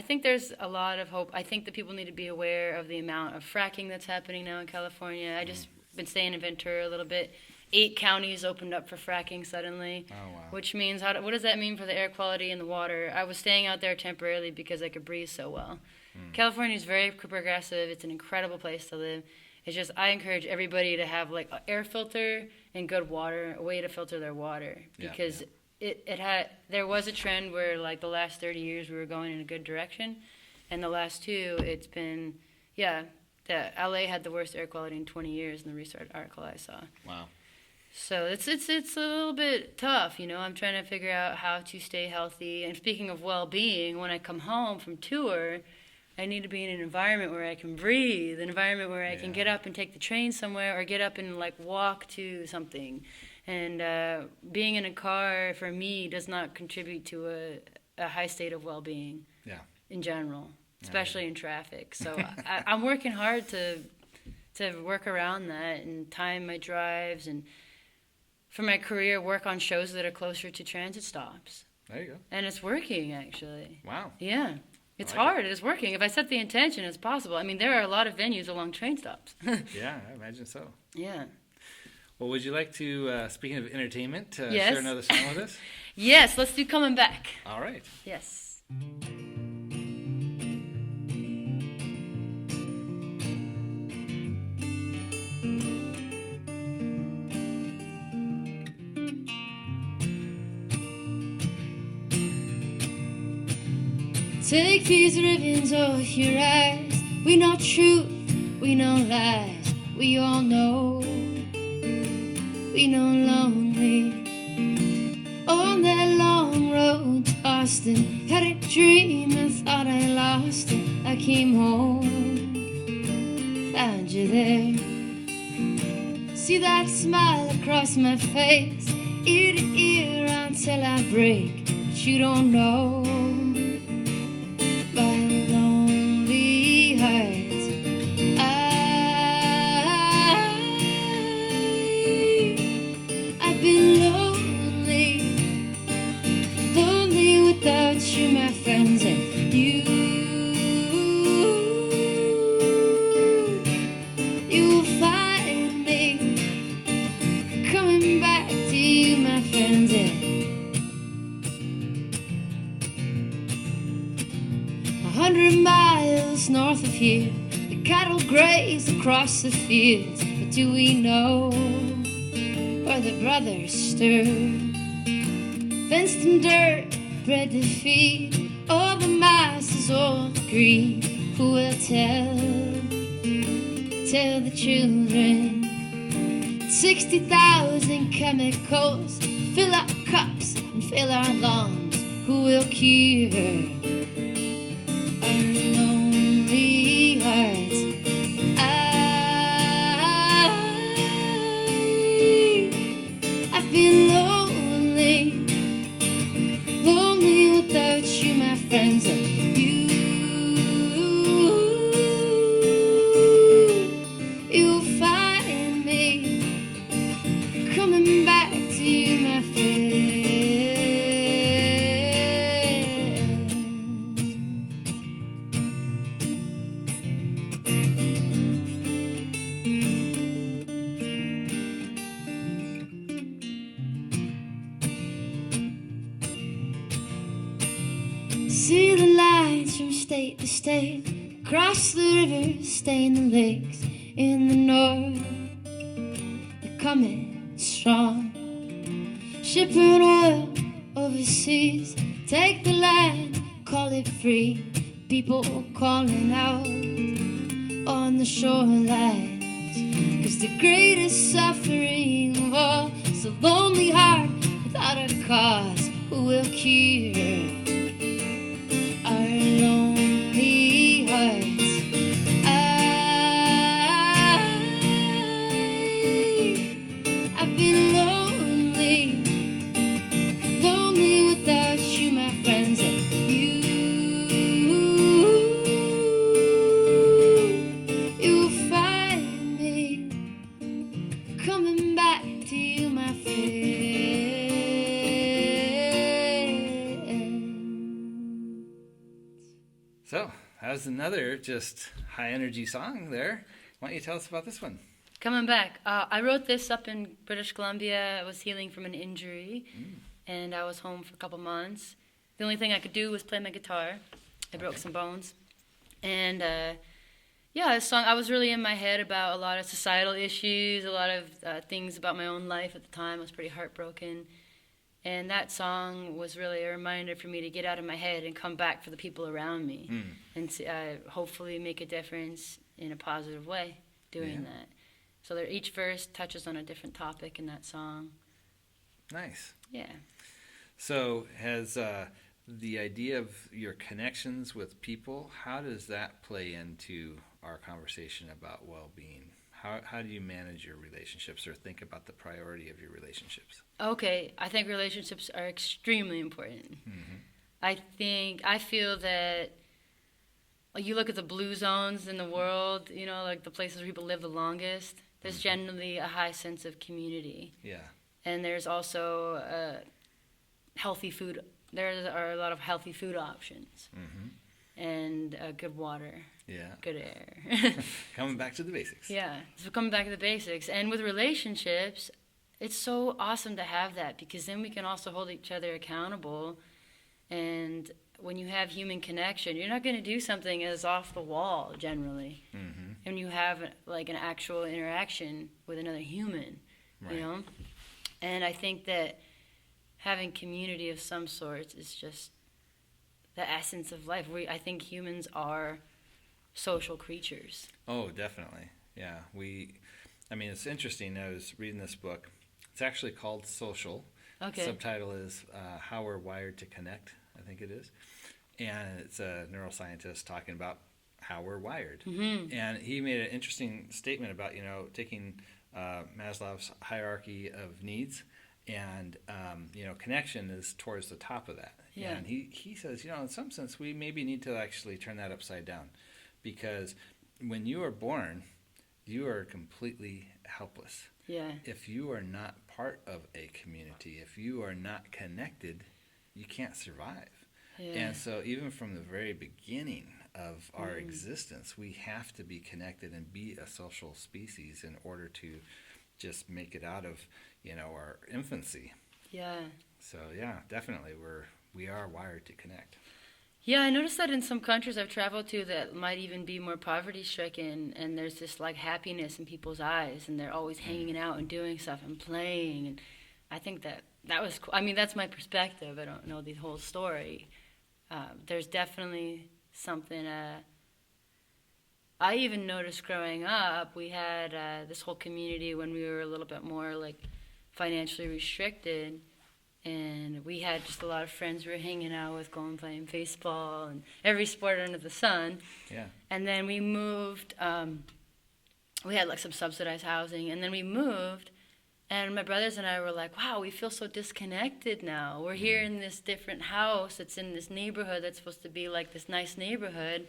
think there's a lot of hope. I think that people need to be aware of the amount of fracking that's happening now in California. I just been staying in Ventura a little bit. 8 counties opened up for fracking suddenly. Oh, wow. Which means, what does that mean for the air quality and the water? I was staying out there temporarily because I could breathe so well. California is very progressive. It's an incredible place to live. It's just, I encourage everybody to have an air filter and good water, a way to filter their water. Because there was a trend where the last 30 years we were going in a good direction. And the last 2, it's been, LA had the worst air quality in 20 years in the research article I saw. Wow. So it's a little bit tough, I'm trying to figure out how to stay healthy. And speaking of well-being, when I come home from tour, I need to be in an environment where I can breathe, an environment where I can get up and take the train somewhere, or get up and walk to something. And being in a car for me does not contribute to a high state of well-being. Yeah. In general, especially in traffic. So I'm working hard to work around that and time my drives and for my career, work on shows that are closer to transit stops. There you go. And it's working, actually. Wow. Yeah. It's I like hard. It's working. If I set the intention, it's possible. I mean, there are a lot of venues along train stops. Yeah, I imagine so. Yeah. Well, would you like to, speaking of entertainment, Yes. share another song with us? Yes, let's do Coming Back. All right. Yes. Take these ribbons off your eyes. We know truth, we know lies. We all know, we know lonely. On that long road to Austin, had a dream and thought I lost it. I came home, found you there. See that smile across my face, ear to ear until I break. But you don't know my lonely heart. I've been lonely, lonely without you, my friends, and you'll find me coming back to you, my friends, and 100 miles north of here, the cattle graze across the fields. But do we know where the brothers stir? Fenced in dirt, bred to feed all the masses, all the greed. Who will tell the children? 60,000 chemicals fill our cups and fill our lungs. Who will cure our lonely hearts? I've been lonely, lonely without you, my friends, and you'll find me coming back to you, my friend. See the lines from state to state, across the river, stain the lakes. In the north, they're coming strong, shipping oil overseas. Take the land, call it free. People calling out on the shorelines, 'cause the greatest suffering of all is a lonely heart without a cause. Who will cure our lonely hearts? I've been lonely, lonely without you, my friends, and you'll find me coming back to you, my friend. So, how's another just high energy song there? Why don't you tell us about this one? Coming Back. I wrote this up in British Columbia. I was healing from an injury, and I was home for a couple months. The only thing I could do was play my guitar. I broke some bones. And, this song, I was really in my head about a lot of societal issues, a lot of things about my own life at the time. I was pretty heartbroken. And that song was really a reminder for me to get out of my head and come back for the people around me and to, hopefully make a difference in a positive way doing that. So each verse touches on a different topic in that song. Nice. Yeah. So, has the idea of your connections with people, how does that play into our conversation about well-being? How do you manage your relationships or think about the priority of your relationships? Okay, I think relationships are extremely important. I feel that you look at the blue zones in the world, like the places where people live the longest, there's generally a high sense of community. Yeah. and there's also healthy food. There are a lot of healthy food options, and good water, Yeah. good air. Coming back to the basics. Yeah, so coming back to the basics. And with relationships, it's so awesome to have that, because then we can also hold each other accountable. And when you have human connection, you're not going to do something as off the wall generally. And you have like an actual interaction with another human, Right. you know? And I think that having community of some sort is just the essence of life. I think humans are social creatures. Oh, definitely. Yeah. I mean, it's interesting. I was reading this book. It's actually called Social. Okay. Subtitle is How We're Wired to Connect, I think it is. And it's a neuroscientist talking about how we're wired. And he made an interesting statement about, taking Maslow's hierarchy of needs, and, connection is towards the top of that. Yeah. And he says, in some sense, we maybe need to actually turn that upside down, because when you are born, you are completely helpless. Yeah. If you are not part of a community, if you are not connected, you can't survive. Yeah. And so even from the very beginning of our existence, we have to be connected and be a social species in order to just make it out of, our infancy. Yeah. So yeah, definitely we are wired to connect. Yeah, I noticed that in some countries I've traveled to that might even be more poverty-stricken, and there's this like happiness in people's eyes, and they're always hanging out and doing stuff and playing, and I think that was cool. I mean, that's my perspective. I don't know the whole story. There's definitely something. I even noticed growing up, we had this whole community when we were a little bit more like financially restricted. And we had just a lot of friends we were hanging out with, going playing baseball and every sport under the sun. Yeah. And then we moved. We had like some subsidized housing, and then we moved. And my brothers and I were like, "Wow, we feel so disconnected now. We're here in this different house that's in this neighborhood that's supposed to be like this nice neighborhood,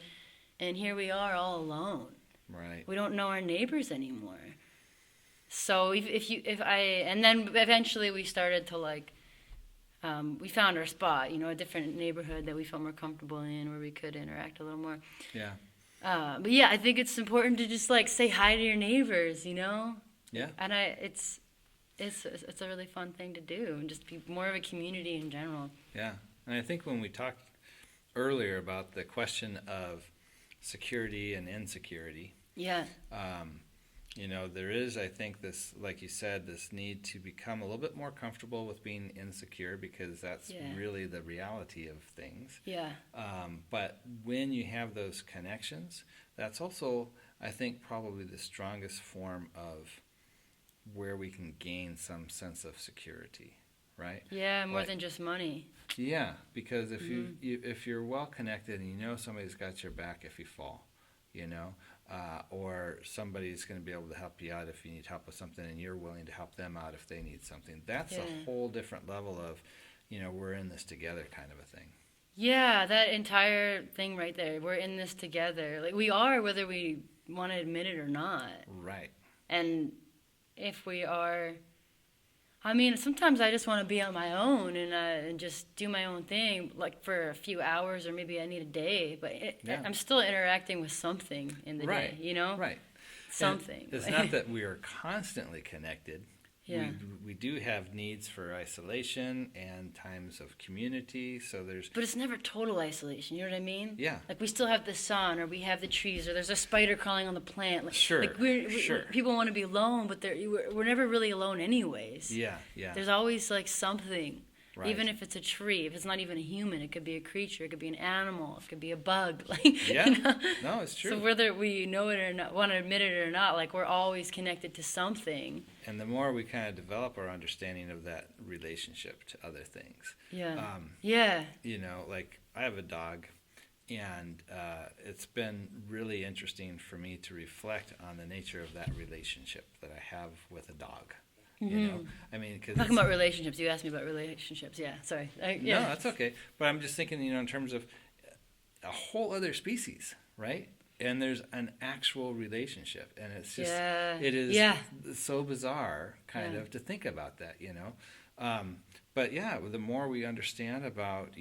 and here we are all alone. Right. We don't know our neighbors anymore." So and then eventually we started to like. We found our spot, a different neighborhood that we felt more comfortable in, where we could interact a little more. Yeah. But yeah, I think it's important to just like say hi to your neighbors, Yeah. And it's a really fun thing to do, and just be more of a community in general. Yeah. And I think when we talked earlier about the question of security and insecurity, Yeah. there is, I think, this, like you said, this need to become a little bit more comfortable with being insecure, because that's really the reality of things. Yeah. But when you have those connections, that's also, I think, probably the strongest form of where we can gain some sense of security, right? Yeah, more than just money. Yeah, because if you're well connected and somebody's got your back if you fall, or somebody's going to be able to help you out if you need help with something, and you're willing to help them out if they need something. That's a whole different level of, we're in this together kind of a thing. Yeah, that entire thing right there. We're in this together. Like we are, whether we want to admit it or not. Right. And if we are, I mean, sometimes I just want to be on my own and just do my own thing, like for a few hours, or maybe I need a day. But I'm still interacting with something in the day, Right. Something. And it's not that we are constantly connected. Yeah. We do have needs for isolation and times of community. So But it's never total isolation. You know what I mean? Yeah. Like we still have the sun, or we have the trees, or there's a spider crawling on the plant. Like, Sure. Like people want to be alone, but we're never really alone anyways. Yeah. There's always like something. Right. Even if it's a tree, if it's not even a human, it could be a creature, it could be an animal, it could be a bug. Yeah. No, it's true. So whether we know it or not, want to admit it or not, like we're always connected to something. And the more we kind of develop our understanding of that relationship to other things. Yeah. Like I have a dog, and it's been really interesting for me to reflect on the nature of that relationship that I have with a dog. I mean, because Talking about relationships, you asked me about relationships. Yeah, sorry. No, that's okay. But I'm just thinking, in terms of a whole other species, right? and there's an actual relationship, and it's just Yeah. it is Yeah. so bizarre kind Yeah. of to think about that, but yeah, the more we understand about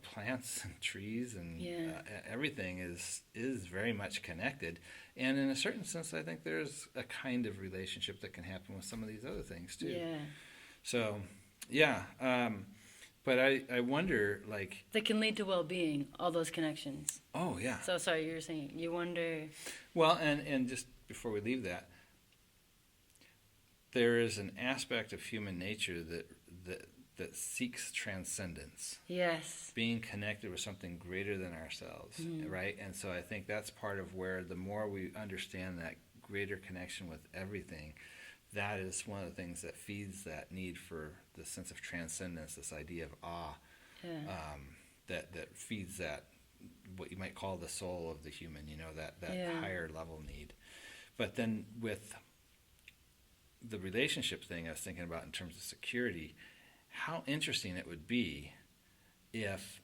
plants and trees and Yeah. everything is very much connected, and in a certain sense I think there's a kind of relationship that can happen with some of these other things too. Yeah. So yeah, but I wonder, like, That can lead to well-being, all those connections. oh yeah. So sorry, you were saying you wonder. Well, and just before we leave that, there is an aspect of human nature that seeks transcendence, Yes. being connected with something greater than ourselves, right? And so I think that's part of where the more we understand that greater connection with everything, that is one of the things that feeds that need for the sense of transcendence, this idea of awe, Yeah. that feeds that, what you might call the soul of the human, that Yeah. higher level need. But then with the relationship thing I was thinking about in terms of security, how interesting it would be if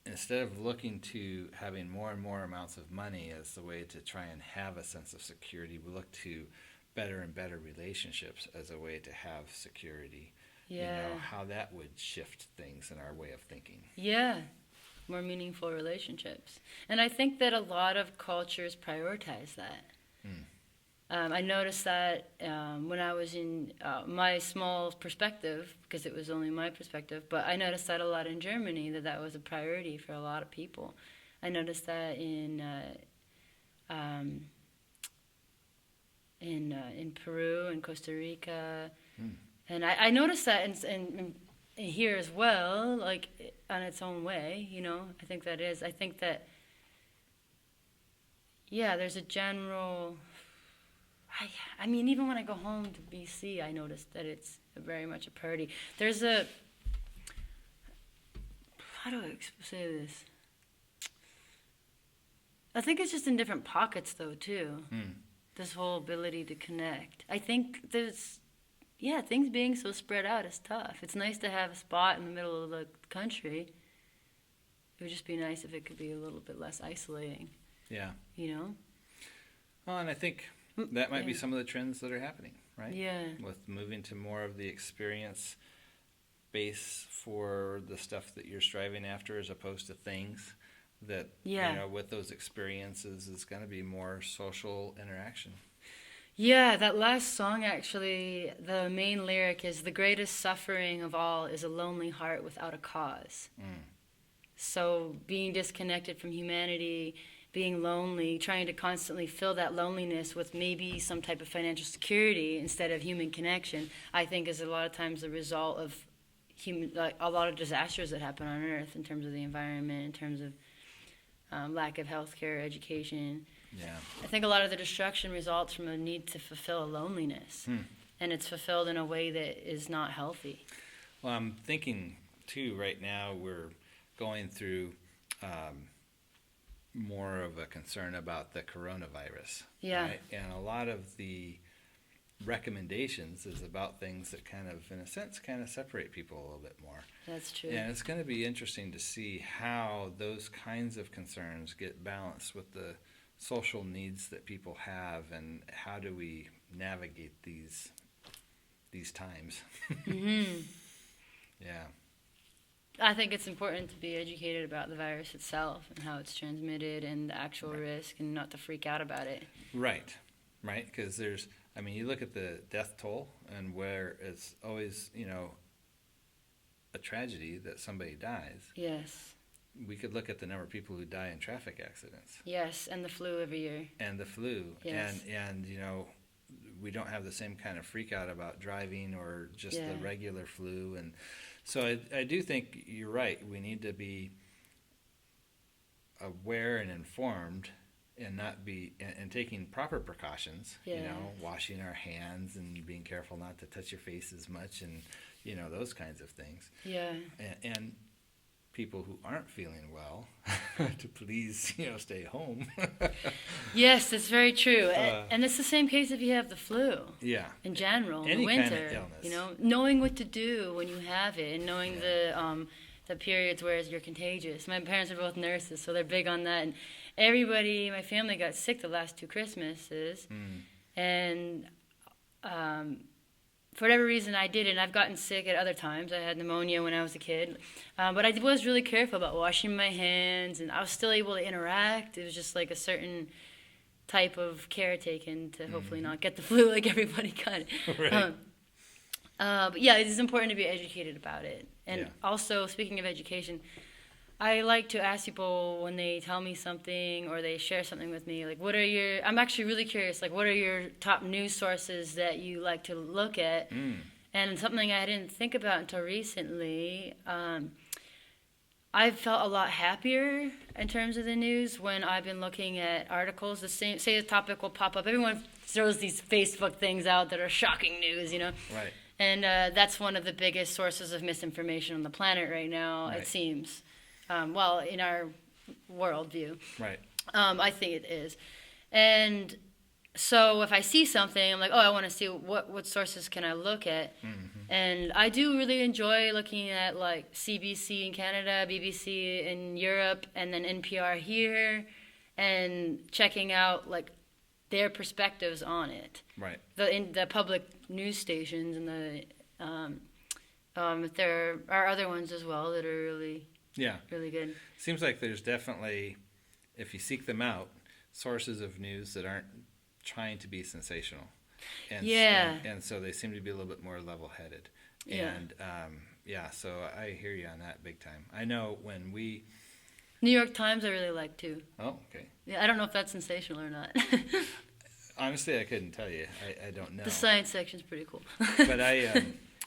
instead of looking to having more and more amounts of money as the way to try and have a sense of security, we look to better and better relationships as a way to have security. Yeah. How that would shift things in our way of thinking. Yeah. More meaningful relationships. And I think that a lot of cultures prioritize that. I noticed that when I was in my small perspective, because it was only my perspective, but I noticed that a lot in Germany, that was a priority for a lot of people. I noticed that in Peru and Costa Rica, and I noticed that in here as well, like on its own way. I think that yeah, there's a general. I mean, even when I go home to BC, I noticed that it's very much a priority. There's a, how do I say this? I think it's just in different pockets, though, too. This whole ability to connect. I think things being so spread out is tough. It's nice to have a spot in the middle of the country. It would just be nice if it could be a little bit less isolating. Yeah. Well, and I think that might be some of the trends that are happening, right? Yeah. With moving to more of the experience base for the stuff that you're striving after as opposed to things that, with those experiences is going to be more social interaction. Yeah, that last song, actually, the main lyric is, "The greatest suffering of all is a lonely heart without a cause." So being disconnected from humanity, being lonely, trying to constantly fill that loneliness with maybe some type of financial security instead of human connection, I think is a lot of times the result of a lot of disasters that happen on Earth in terms of the environment, in terms of lack of healthcare, education. Yeah. I think a lot of the destruction results from a need to fulfill a loneliness, and it's fulfilled in a way that is not healthy. Well, I'm thinking, too, right now we're going through more of a concern about the coronavirus. Yeah. Right? And a lot of the recommendations is about things that kind of, in a sense, kind of separate people a little bit more. That's true. And it's going to be interesting to see how those kinds of concerns get balanced with the social needs that people have, and how do we navigate these times. Yeah. I think it's important to be educated about the virus itself and how it's transmitted and the actual risk, and not to freak out about it. Right, because you look at the death toll, and where it's always, a tragedy that somebody dies. Yes. We could look at the number of people who die in traffic accidents. Yes, and the flu every year. And the flu. Yes. And we don't have the same kind of freak out about driving or just the regular flu. And so I do think you're right. We need to be aware and informed, and not be and taking proper precautions. Washing our hands and being careful not to touch your face as much, and those kinds of things. Yeah. And people who aren't feeling well to please stay home. Yes, that's very true. And it's the same case if you have the flu. Yeah. In general, in Any the winter. kind of illness. Knowing what to do when you have it, and knowing the periods where you're contagious. My parents are both nurses, so they're big on that. everybody, my family got sick the last 2 Christmases, and for whatever reason I didn't. I've gotten sick at other times. I had pneumonia when I was a kid, but I was really careful about washing my hands, and I was still able to interact. It was just like a certain type of care taken to hopefully not get the flu like everybody got. Right. But yeah, it is important to be educated about it. And Yeah. also, speaking of education, I like to ask people when they tell me something or they share something with me, like, I'm actually really curious, like, what are your top news sources that you like to look at? And something I didn't think about until recently, I've felt a lot happier in terms of the news when I've been looking at articles. Say the topic will pop up. Everyone throws these Facebook things out that are shocking news, Right. And that's one of the biggest sources of misinformation on the planet right now, Right. it seems. Well, in our worldview. Right. I think it is. And so if I see something, I'm like, I want to see what sources can I look at. And I do really enjoy looking at like CBC in Canada, BBC in Europe, and then NPR here, and checking out like their perspectives on it. Right. The public news stations and there are other ones as well that are really really good. Seems like there's definitely, if you seek them out, sources of news that aren't trying to be sensational. And and so they seem to be a little bit more level-headed. Yeah. And so I hear you on that big time. I know when we... New York Times I really like too. Oh, okay. Yeah, I don't know if that's sensational or not. Honestly, I couldn't tell you. I don't know. The science section's pretty cool. But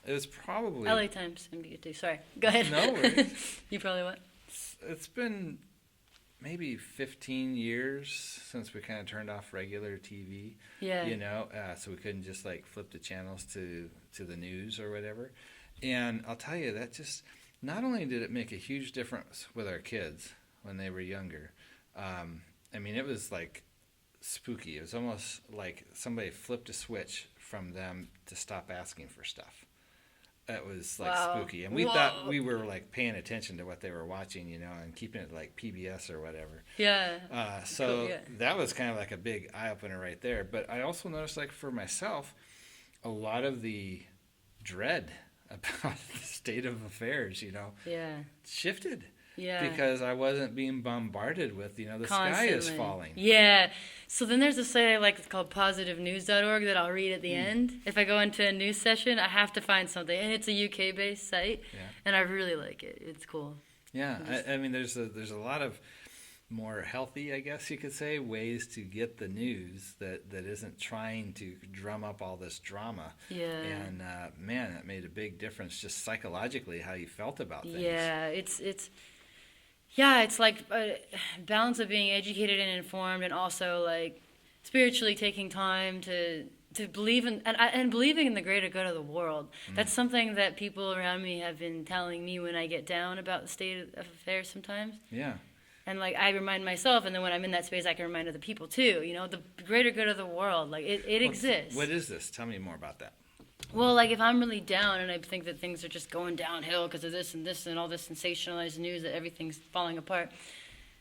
it was probably... LA Times can be good too. Sorry. Go ahead. No worries. You probably what? It's been maybe 15 years since we kind of turned off regular TV. Yeah. So we couldn't just like flip the channels to the news or whatever. And I'll tell you, that just, not only did it make a huge difference with our kids when they were younger, I mean, it was like spooky. It was almost like somebody flipped a switch from them to stop asking for stuff. It was like spooky, and we thought we were like paying attention to what they were watching, and keeping it like PBS or whatever. Yeah. So Cool, yeah. that was kind of like a big eye opener right there. But I also noticed, like for myself, a lot of the dread about the state of affairs, Yeah. shifted. Yeah. Because I wasn't being bombarded with, the sky is Constantly. falling. Yeah. So then there's a site I like, it's called positivenews.org, that I'll read at the end. If I go into a news session, I have to find something. And it's a UK-based site, and I really like it. It's cool. Yeah. I mean, there's a lot of more healthy, I guess you could say, ways to get the news that isn't trying to drum up all this drama. Yeah. And, man, that made a big difference just psychologically, how you felt about things. Yeah, it's like a balance of being educated and informed, and also like spiritually taking time to believe in and believing in the greater good of the world. That's something that people around me have been telling me when I get down about the state of affairs sometimes. Yeah. And like I remind myself, and then when I'm in that space, I can remind other people too. The greater good of the world, like it exists. What is this? Tell me more about that. Well, like if I'm really down and I think that things are just going downhill because of this and all this sensationalized news that everything's falling apart,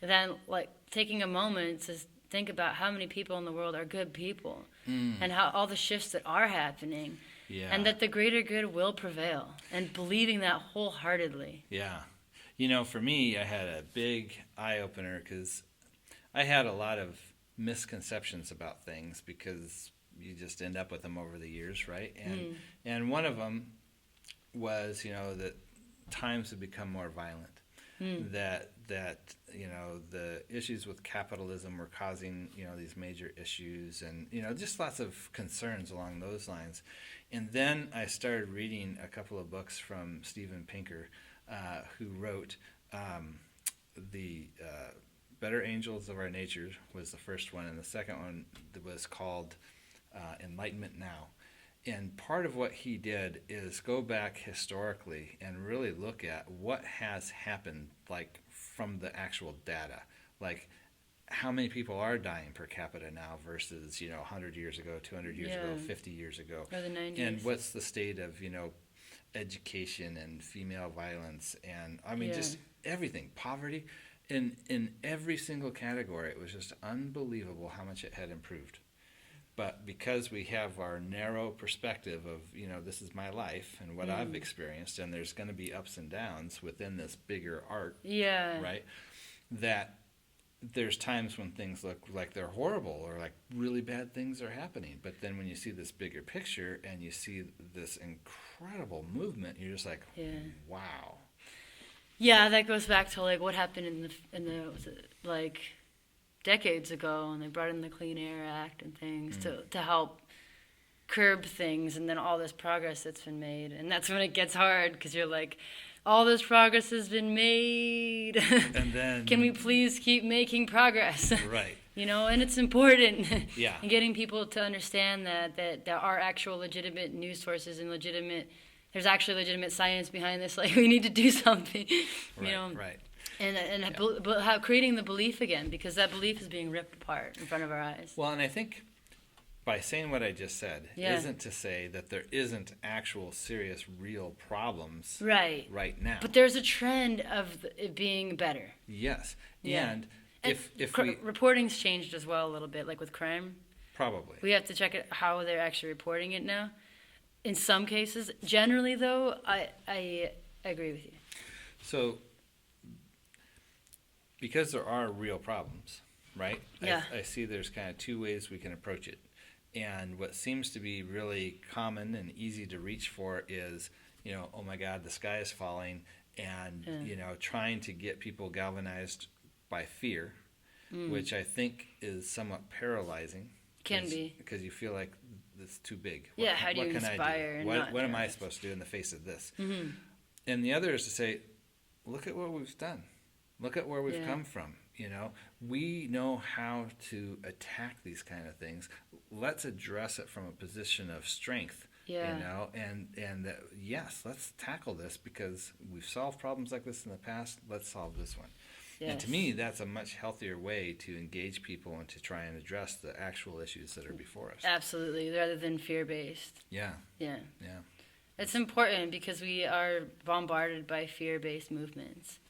then like taking a moment to think about how many people in the world are good people and how all the shifts that are happening, and that the greater good will prevail, and believing that wholeheartedly. Yeah. For me, I had a big eye-opener because I had a lot of misconceptions about things because you just end up with them over the years, right? And one of them was, that times have become more violent. That the issues with capitalism were causing, these major issues, and just lots of concerns along those lines. And then I started reading a couple of books from Steven Pinker, who wrote the Better Angels of Our Nature was the first one, and the second one was called Enlightenment Now. And part of what he did is go back historically and really look at what has happened, like from the actual data, like how many people are dying per capita now versus 100 years ago, 200 years ago, 50 years ago, or the 90s. And what's the state of education and female violence, and I mean just everything, poverty. in every single category, it was just unbelievable how much it had improved. But because we have our narrow perspective of, this is my life and what I've experienced, and there's going to be ups and downs within this bigger arc, right? That there's times when things look like they're horrible or like really bad things are happening. But then when you see this bigger picture and you see this incredible movement, you're just like, wow. Yeah, that goes back to like what happened in the was it, like decades ago, and they brought in the Clean Air Act and things to help curb things, and then all this progress that's been made, and that's when it gets hard because you're like, all this progress has been made, and then can we please keep making progress? Right. And it's important. Yeah. And getting people to understand that there are actual legitimate news sources and there's actually legitimate science behind this. Like, we need to do something. Right. And creating the belief again, because that belief is being ripped apart in front of our eyes. Well, and I think by saying what I just said isn't to say that there isn't actual serious real problems right now. But there's a trend of it being better. Yes. Yeah. And if reporting's changed as well a little bit, like with crime. Probably. We have to check it how they're actually reporting it now. In some cases, generally though, I agree with you. So because there are real problems, right? Yeah. I see there's kind of two ways we can approach it. And what seems to be really common and easy to reach for is, oh my God, the sky is falling, and, trying to get people galvanized by fear, which I think is somewhat paralyzing. Can be. Because you feel like it's too big. How do you inspire? What am I supposed to do in the face of this? Mm-hmm. And the other is to say, look at what we've done. Look at where we've come from. We know how to attack these kind of things. Let's address it from a position of strength. And that, yes, let's tackle this because we've solved problems like this in the past. Let's solve this one. Yes. And to me, that's a much healthier way to engage people and to try and address the actual issues that are before us. Absolutely, rather than fear-based. Yeah. It's important because we are bombarded by fear-based movements.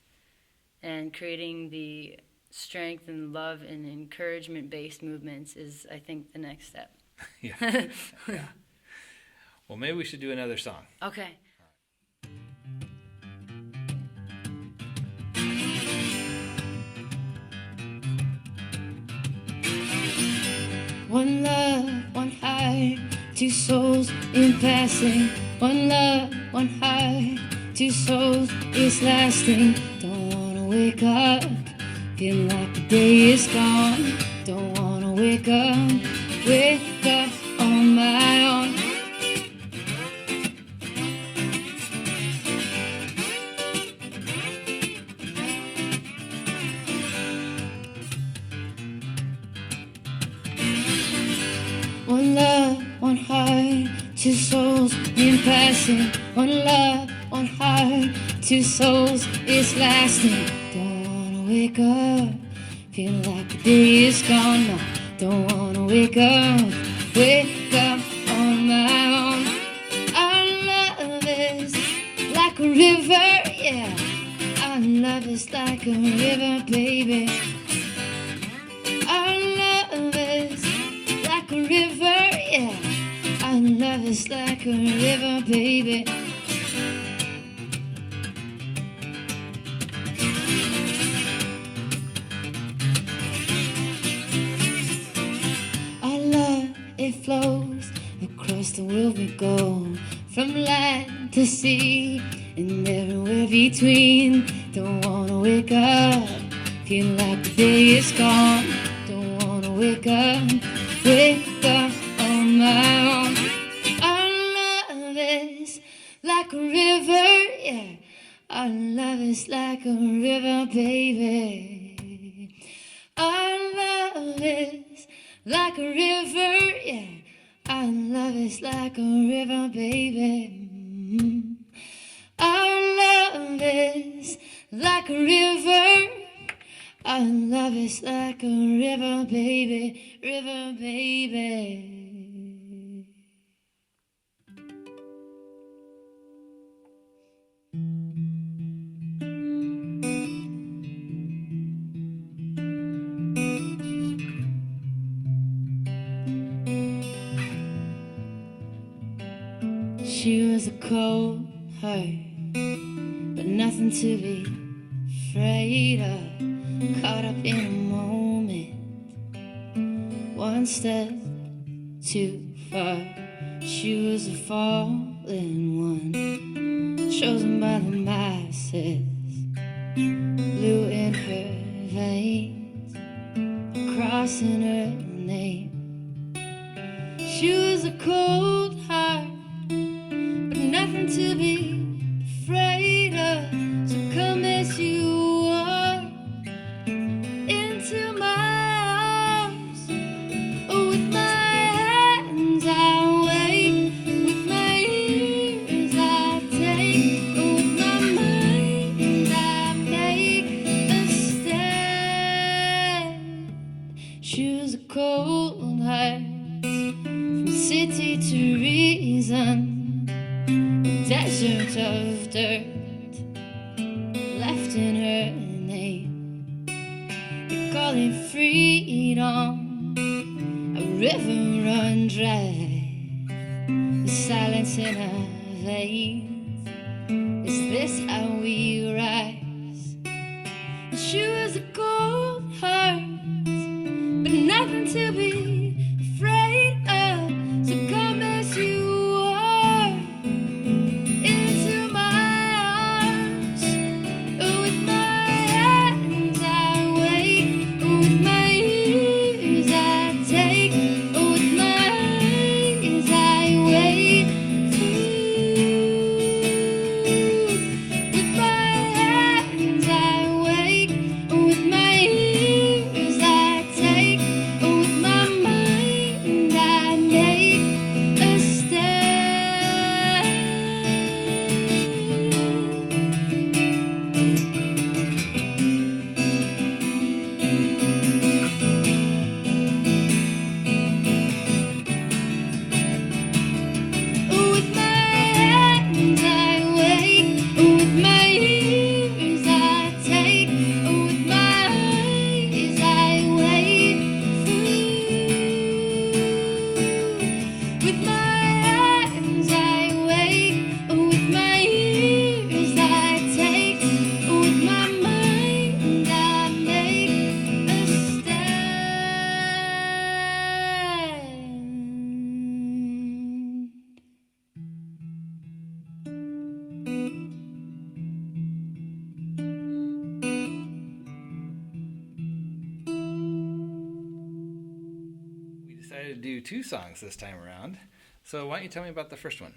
And creating the strength and love and encouragement-based movements is, I think, the next step. Yeah. Well, maybe we should do another song. Okay. One love, one heart, two souls in passing. One love, one heart, two souls is lasting. Don't wanna wake up, feeling like the day is gone. Don't wanna wake up on my own. One love, one heart, two souls in passing. One love, one heart, two souls is lasting. Don't wanna wake up, feeling like the day is gone. No, don't wanna wake up on my own. Our love is like a river, yeah. Our love is like a river, baby. Our love is like a river, yeah. Our love is like a river, baby. Our love, it flows across the world we go, from land to sea and everywhere between. Don't wanna wake up, feel like the day is gone. Don't wanna wake up on my own. Our love is like a river, yeah. Our love is like a river, baby. Our love is like a river, yeah. Our love is like a river, baby. Our love is like a river. Our love is like a river, baby, river, baby. She was a cold heart, but nothing to be afraid of. Caught up in a moment, one step too far. She was a fallen one, chosen by the masses, blue in her veins, cross in her name. She was a cold heart, but nothing to be afraid of. So come as you are into my arms. With my hands I wait, with my ears I take, with my mind I make a stand. She was a cold heart, from city to reason, a desert of dirt left in her name. They call it freedom, a river run dry, the silence in our veins. Is this how we rise? And she was a cold heart, but nothing to be afraid of. So come as you are into my arms. With my hands I wait, with my ears I take, with my eyes I wait for you. With my hands I wait, with my ears I take, with my mind I make a stand. With my hands I wait, with my ears I take, with my eyes I wait for you. With my hands I wait, with my ears I take, with my mind I make a stand. We decided to do 2 songs this time around. So why don't you tell me about the first one?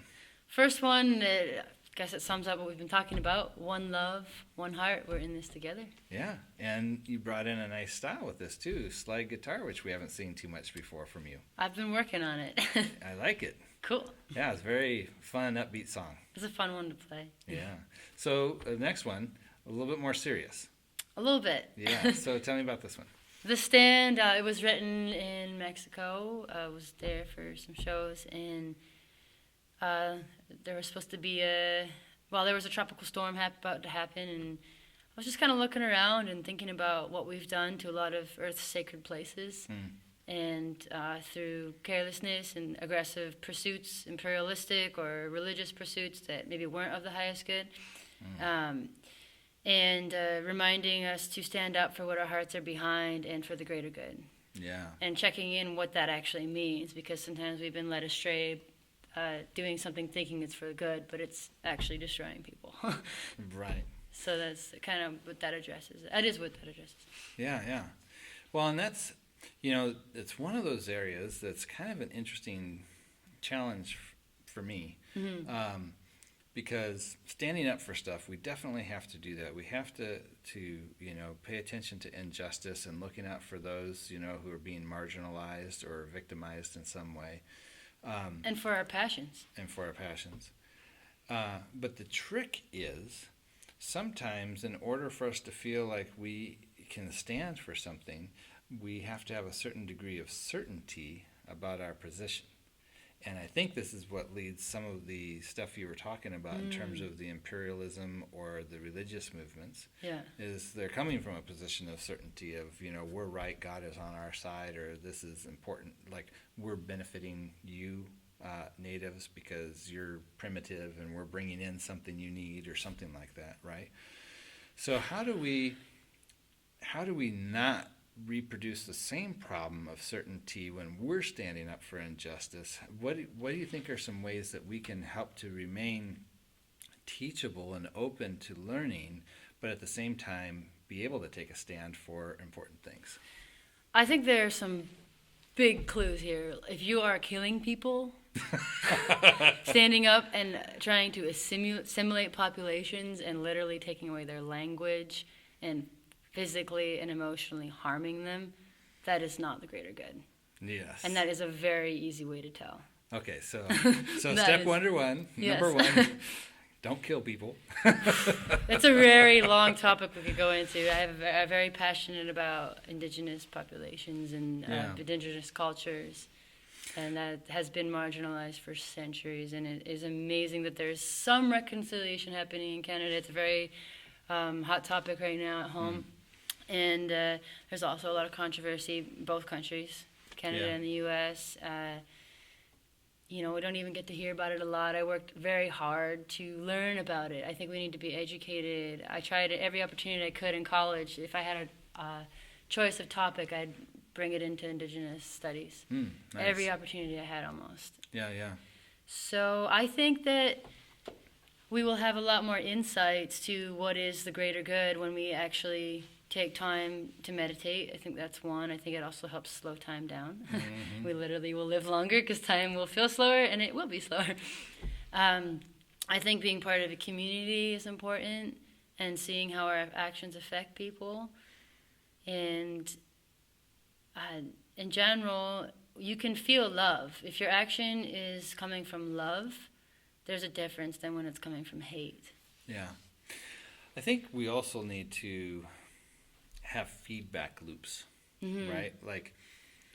First one, I guess it sums up what we've been talking about. One love, one heart. We're in this together. Yeah, and you brought in a nice style with this too, slide guitar, which we haven't seen too much before from you. I've been working on it. I like it. Cool. Yeah, it's a very fun, upbeat song. It's a fun one to play. Yeah. So the next one, a little bit more serious. A little bit. Yeah. So tell me about this one. The Stand, it was written in Mexico. I was there for some shows, and there was supposed to be there was a tropical storm about to happen, and I was just kind of looking around and thinking about what we've done to a lot of Earth's sacred places. And through carelessness and aggressive pursuits, imperialistic or religious pursuits that maybe weren't of the highest good. And reminding us to stand up for what our hearts are behind and for the greater good. Yeah. And checking in what that actually means, because sometimes we've been led astray doing something thinking it's for the good, but it's actually destroying people. Right. So that's kind of what that addresses. That is what that addresses. Yeah, yeah. Well, and that's, it's one of those areas that's kind of an interesting challenge for me. Because standing up for stuff, we definitely have to do that. We have to pay attention to injustice and looking out for those, who are being marginalized or victimized in some way. And for our passions. But the trick is, sometimes in order for us to feel like we can stand for something, we have to have a certain degree of certainty about our position. And I think this is what leads some of the stuff you were talking about in terms of the imperialism or the religious movements. Yeah. Is they're coming from a position of certainty of, we're right, God is on our side, or this is important, like we're benefiting you natives because you're primitive and we're bringing in something you need or something like that, right? So how do we not reproduce the same problem of certainty when we're standing up for injustice? What do you think are some ways that we can help to remain teachable and open to learning, but at the same time be able to take a stand for important things? I think there are some big clues here. If you are killing people, standing up and trying to assimilate populations and literally taking away their language and physically and emotionally harming them, that is not the greater good. Yes. And that is a very easy way to tell. Okay, so step number one, don't kill people. It's a very long topic we could go into. I'm very passionate about indigenous populations and indigenous cultures, and that has been marginalized for centuries. And it is amazing that there's some reconciliation happening in Canada. It's a very hot topic right now at home. And there's also a lot of controversy in both countries, Canada and the U.S., we don't even get to hear about it a lot. I worked very hard to learn about it. I think we need to be educated. I tried every opportunity I could in college. If I had a choice of topic, I'd bring it into Indigenous studies. Nice. Every opportunity I had almost. Yeah. So I think that we will have a lot more insights to what is the greater good when we actually take time to meditate. I think that's one. I think it also helps slow time down. We literally will live longer because time will feel slower, and it will be slower. I think being part of a community is important, and seeing how our actions affect people. And in general, you can feel love. If your action is coming from love, there's a difference than when it's coming from hate. Yeah. I think we also need to have feedback loops, right? Like,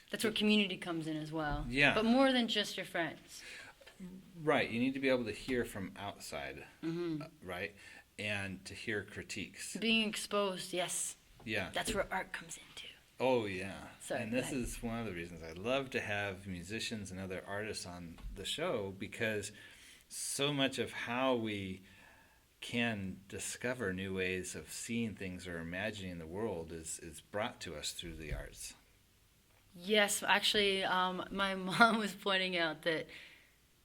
that's where community comes in as well. Yeah. But more than just your friends. Right. You need to be able to hear from outside, right? And to hear critiques. Being exposed, yes. Yeah. That's where art comes into. Oh, yeah. Sorry, and this is one of the reasons I love to have musicians and other artists on the show, because so much of how we can discover new ways of seeing things or imagining the world is brought to us through the arts. Yes, actually, my mom was pointing out that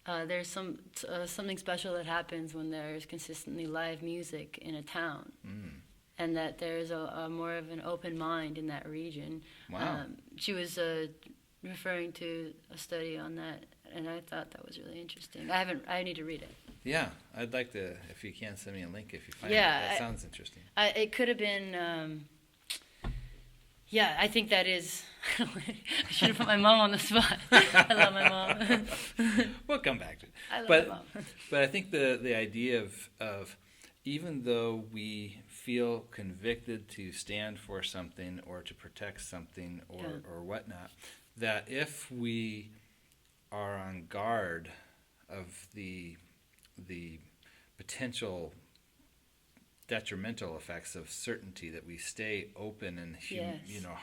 there's something special that happens when there's consistently live music in a town, and that there's a more of an open mind in that region. Wow. She was referring to a study on that, and I thought that was really interesting. I need to read it. Yeah, I'd like to, if you can, send me a link if you find it. Yeah, That sounds interesting. It could have been, I think that is, I should have put my mom on the spot. I love my mom. We'll come back to it. I love my mom. But I think the idea of even though we feel convicted to stand for something or to protect something or whatnot, that if we are on guard of the potential detrimental effects of certainty, that we stay open and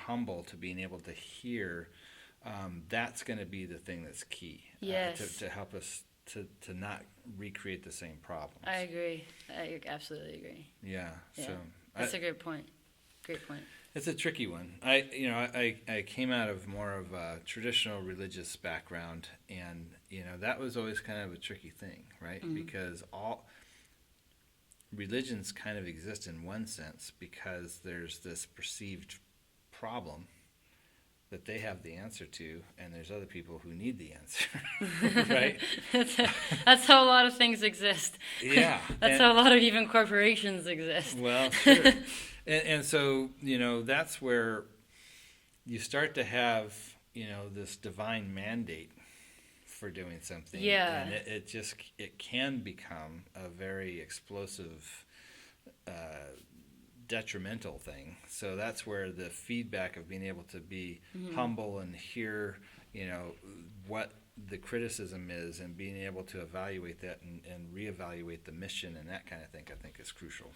humble to being able to hear, that's going to be the thing that's key. To help us to not recreate the same problems. I agree. I absolutely agree. Yeah. So that's a great point. Great point. It's a tricky one. I came out of more of a traditional religious background, and that was always kind of a tricky thing, right? Because all religions kind of exist in one sense because there's this perceived problem that they have the answer to, and there's other people who need the answer, right? That's how a lot of things exist. Yeah. That's how a lot of even corporations exist. Well, sure. And so, that's where you start to have, this divine mandate for doing something. Yeah. And it can become a very explosive, detrimental thing. So that's where the feedback of being able to be humble and hear, what the criticism is, and being able to evaluate that and reevaluate the mission and that kind of thing, I think is crucial.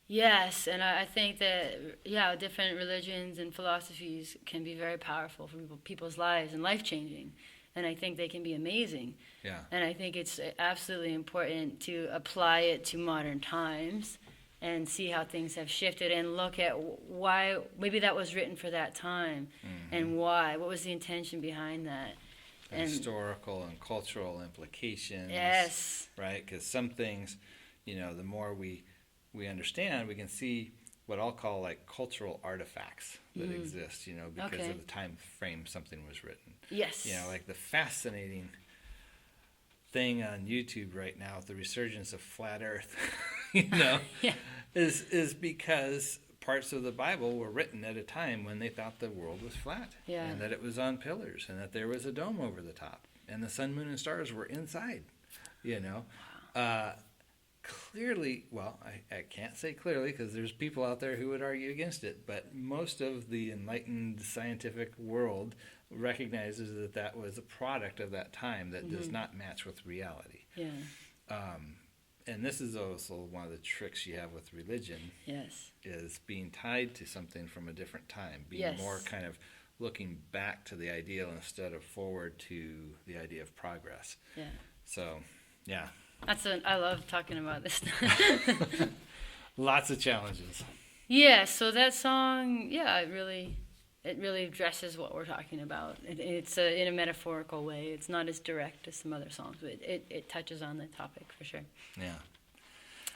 Yes, and I think that, different religions and philosophies can be very powerful for people's lives and life-changing. and I think they can be amazing. Yeah. And I think it's absolutely important to apply it to modern times and see how things have shifted and look at why maybe that was written for that time and why. What was the intention behind that? And historical and cultural implications. Yes. Right? Because some things, you know, the more we understand, we can see what I'll call like cultural artifacts that exist, you know, because of the time frame something was written. Yes. You know, like the fascinating thing on YouTube right now with the resurgence of flat Earth, you know, is because parts of the Bible were written at a time when they thought the world was flat, and that it was on pillars, and that there was a dome over the top, and the sun, moon, and stars were inside, you know. Clearly, well, I can't say clearly because there's people out there who would argue against it, but most of the enlightened scientific world recognizes that that was a product of that time that does not match with reality. Yeah. And this is also one of the tricks you have with religion. Yes. Is being tied to something from a different time, being more kind of looking back to the ideal instead of forward to the idea of progress. Yeah. So, yeah. I love talking about this. Lots of challenges. Yeah, so that song, it really addresses what we're talking about. It's in a metaphorical way. It's not as direct as some other songs, but it touches on the topic for sure. Yeah.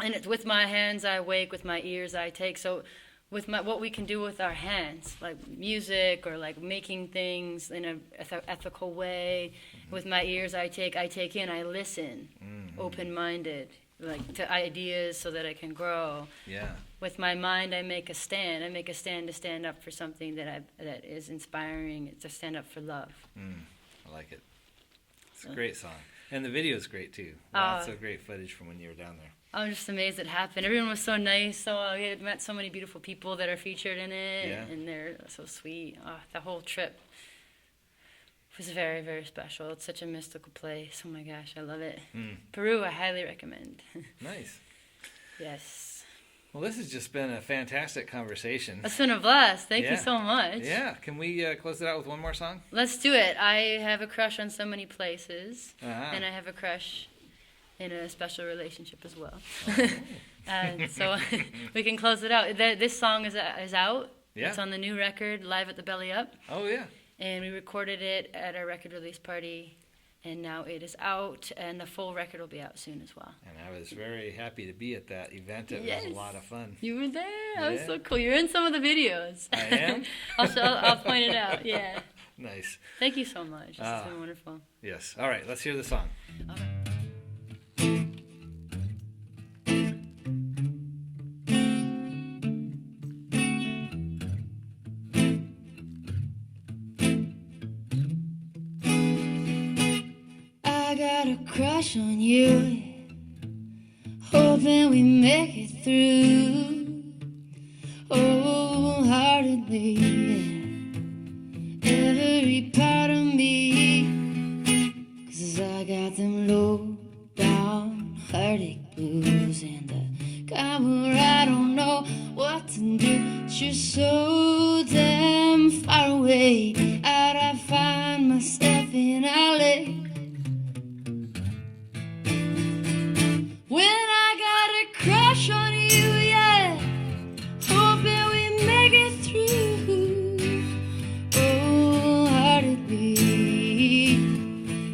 And it's with my hands I wake, with my ears I take. So with what we can do with our hands, like music or like making things in an ethical way. With my ears I take in, I listen, open-minded, like to ideas so that I can grow. Yeah. With my mind I make a stand. I make a stand to stand up for something that is inspiring, to stand up for love. I like it. It's a great song. And the video is great too. Lots of great footage from when you were down there. I'm just amazed it happened. Everyone was so nice. So I met so many beautiful people that are featured in it, and they're so sweet. The whole trip was very, very special. It's such a mystical place. Oh my gosh, I love it. Peru, I highly recommend. Nice. Yes. Well, this has just been a fantastic conversation. It's been a blast. Thank you so much. Yeah. Can we close it out with one more song? Let's do it. I have a crush on so many places, Uh-huh. and I have a crush in a special relationship as well. So we can close it out. This song is out. Yeah. It's on the new record, Live at the Belly Up. Oh, yeah. And we recorded it at our record release party, and now it is out, and the full record will be out soon as well. And I was very happy to be at that event. It was a lot of fun. You were there. That was so cool. You're in some of the videos. I am? I'll point it out. Yeah. Nice. Thank you so much. This has been wonderful. Yes. All right. Let's hear the song. Okay. I got a crush on you, hoping we make it through wholeheartedly. Every part of me, 'cause I got them low down heartache blues and the kind where I don't know what to do. But you're so damn far away. How'd I find myself in LA? When I got a crush on you, yeah, hoping we make it through wholeheartedly.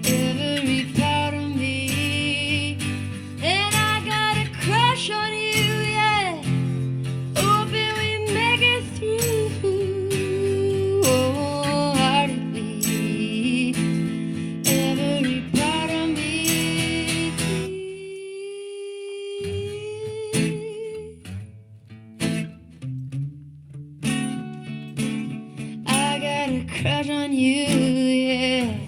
Every part of me, and I got a crush on you, yeah, hoping we make it through wholeheartedly. Every part of me. I got a crush on you, yeah.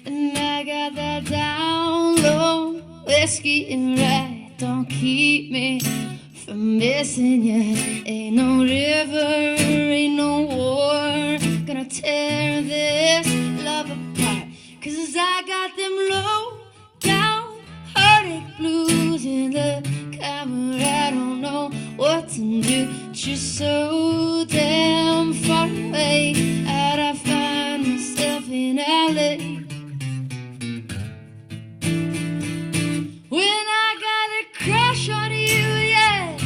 And I got that down low whiskey and rye. Don't keep me from missing you. Ain't no river, ain't no war gonna tear this love apart. 'Cause I got them low down heartache blues in the camera. I don't know what to do. But you're so damn far away. Charlie. When I got a crush on you, yeah,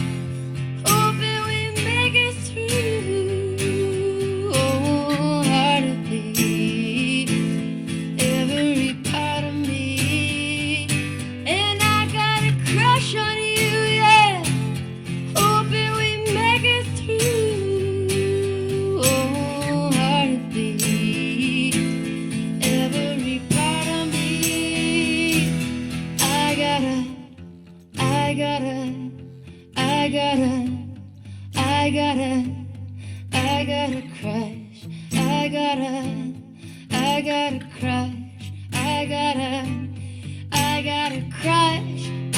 hoping we make it through. Oh, hard to beat every part of me. And I got a crush on you, yeah, hoping we make it through. Oh, hard to beat every part of me. I gotta crush. I gotta crush. I gotta crush. I gotta crush. I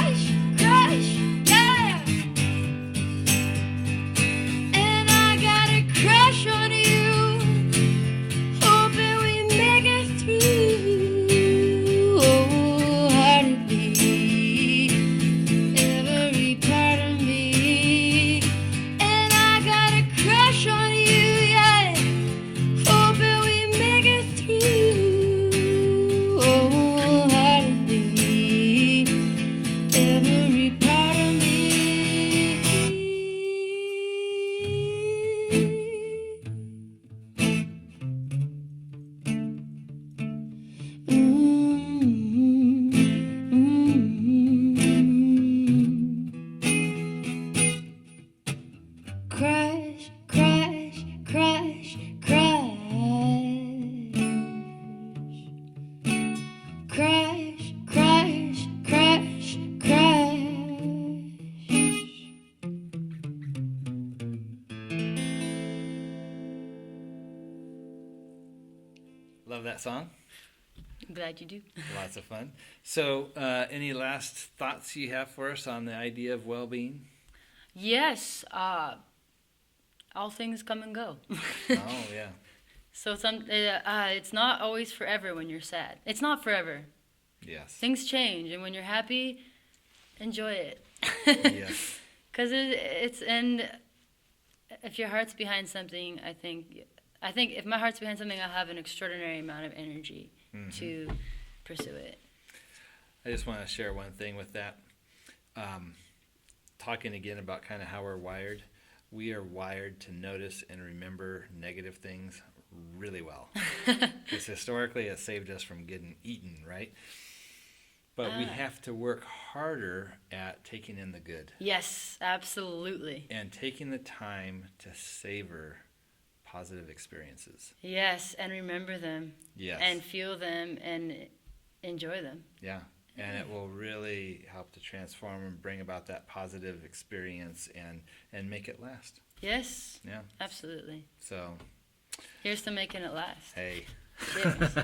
gotta crush, yeah. And I got a crush on you, hoping we make it through. Oh, hard to beat every part of me. And I got a crush on you, yeah, hoping we make it through. Oh, hard to beat every part of me. Crush, crush, crush, crush. Crush, crush, crush, crush. Love that song. I'm glad you do. Lots of fun. So, any last thoughts you have for us on the idea of well-being? Yes, all things come and go. Oh, yeah. So it's not always forever when you're sad. It's not forever. Yes. Things change, and when you're happy, enjoy it. Yes. Because and if your heart's behind something, I think if my heart's behind something, I'll have an extraordinary amount of energy to pursue it. I just want to share one thing with that. Talking again about kind of how we're wired. We are wired to notice and remember negative things really well. Because historically it saved us from getting eaten, right? But we have to work harder at taking in the good. Yes, absolutely. And taking the time to savor positive experiences. Yes, and remember them. Yes. And feel them and enjoy them. Yeah. And it will really help to transform and bring about that positive experience and make it last. Yes. Yeah. Absolutely. So, Here's to making it last. hey. Cheers.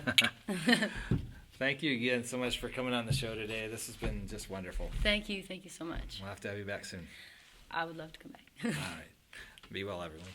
Thank you again so much for coming on the show today. This has been just wonderful. Thank you so much. We'll have to have you back soon. I would love to come back. All right. Be well, everyone.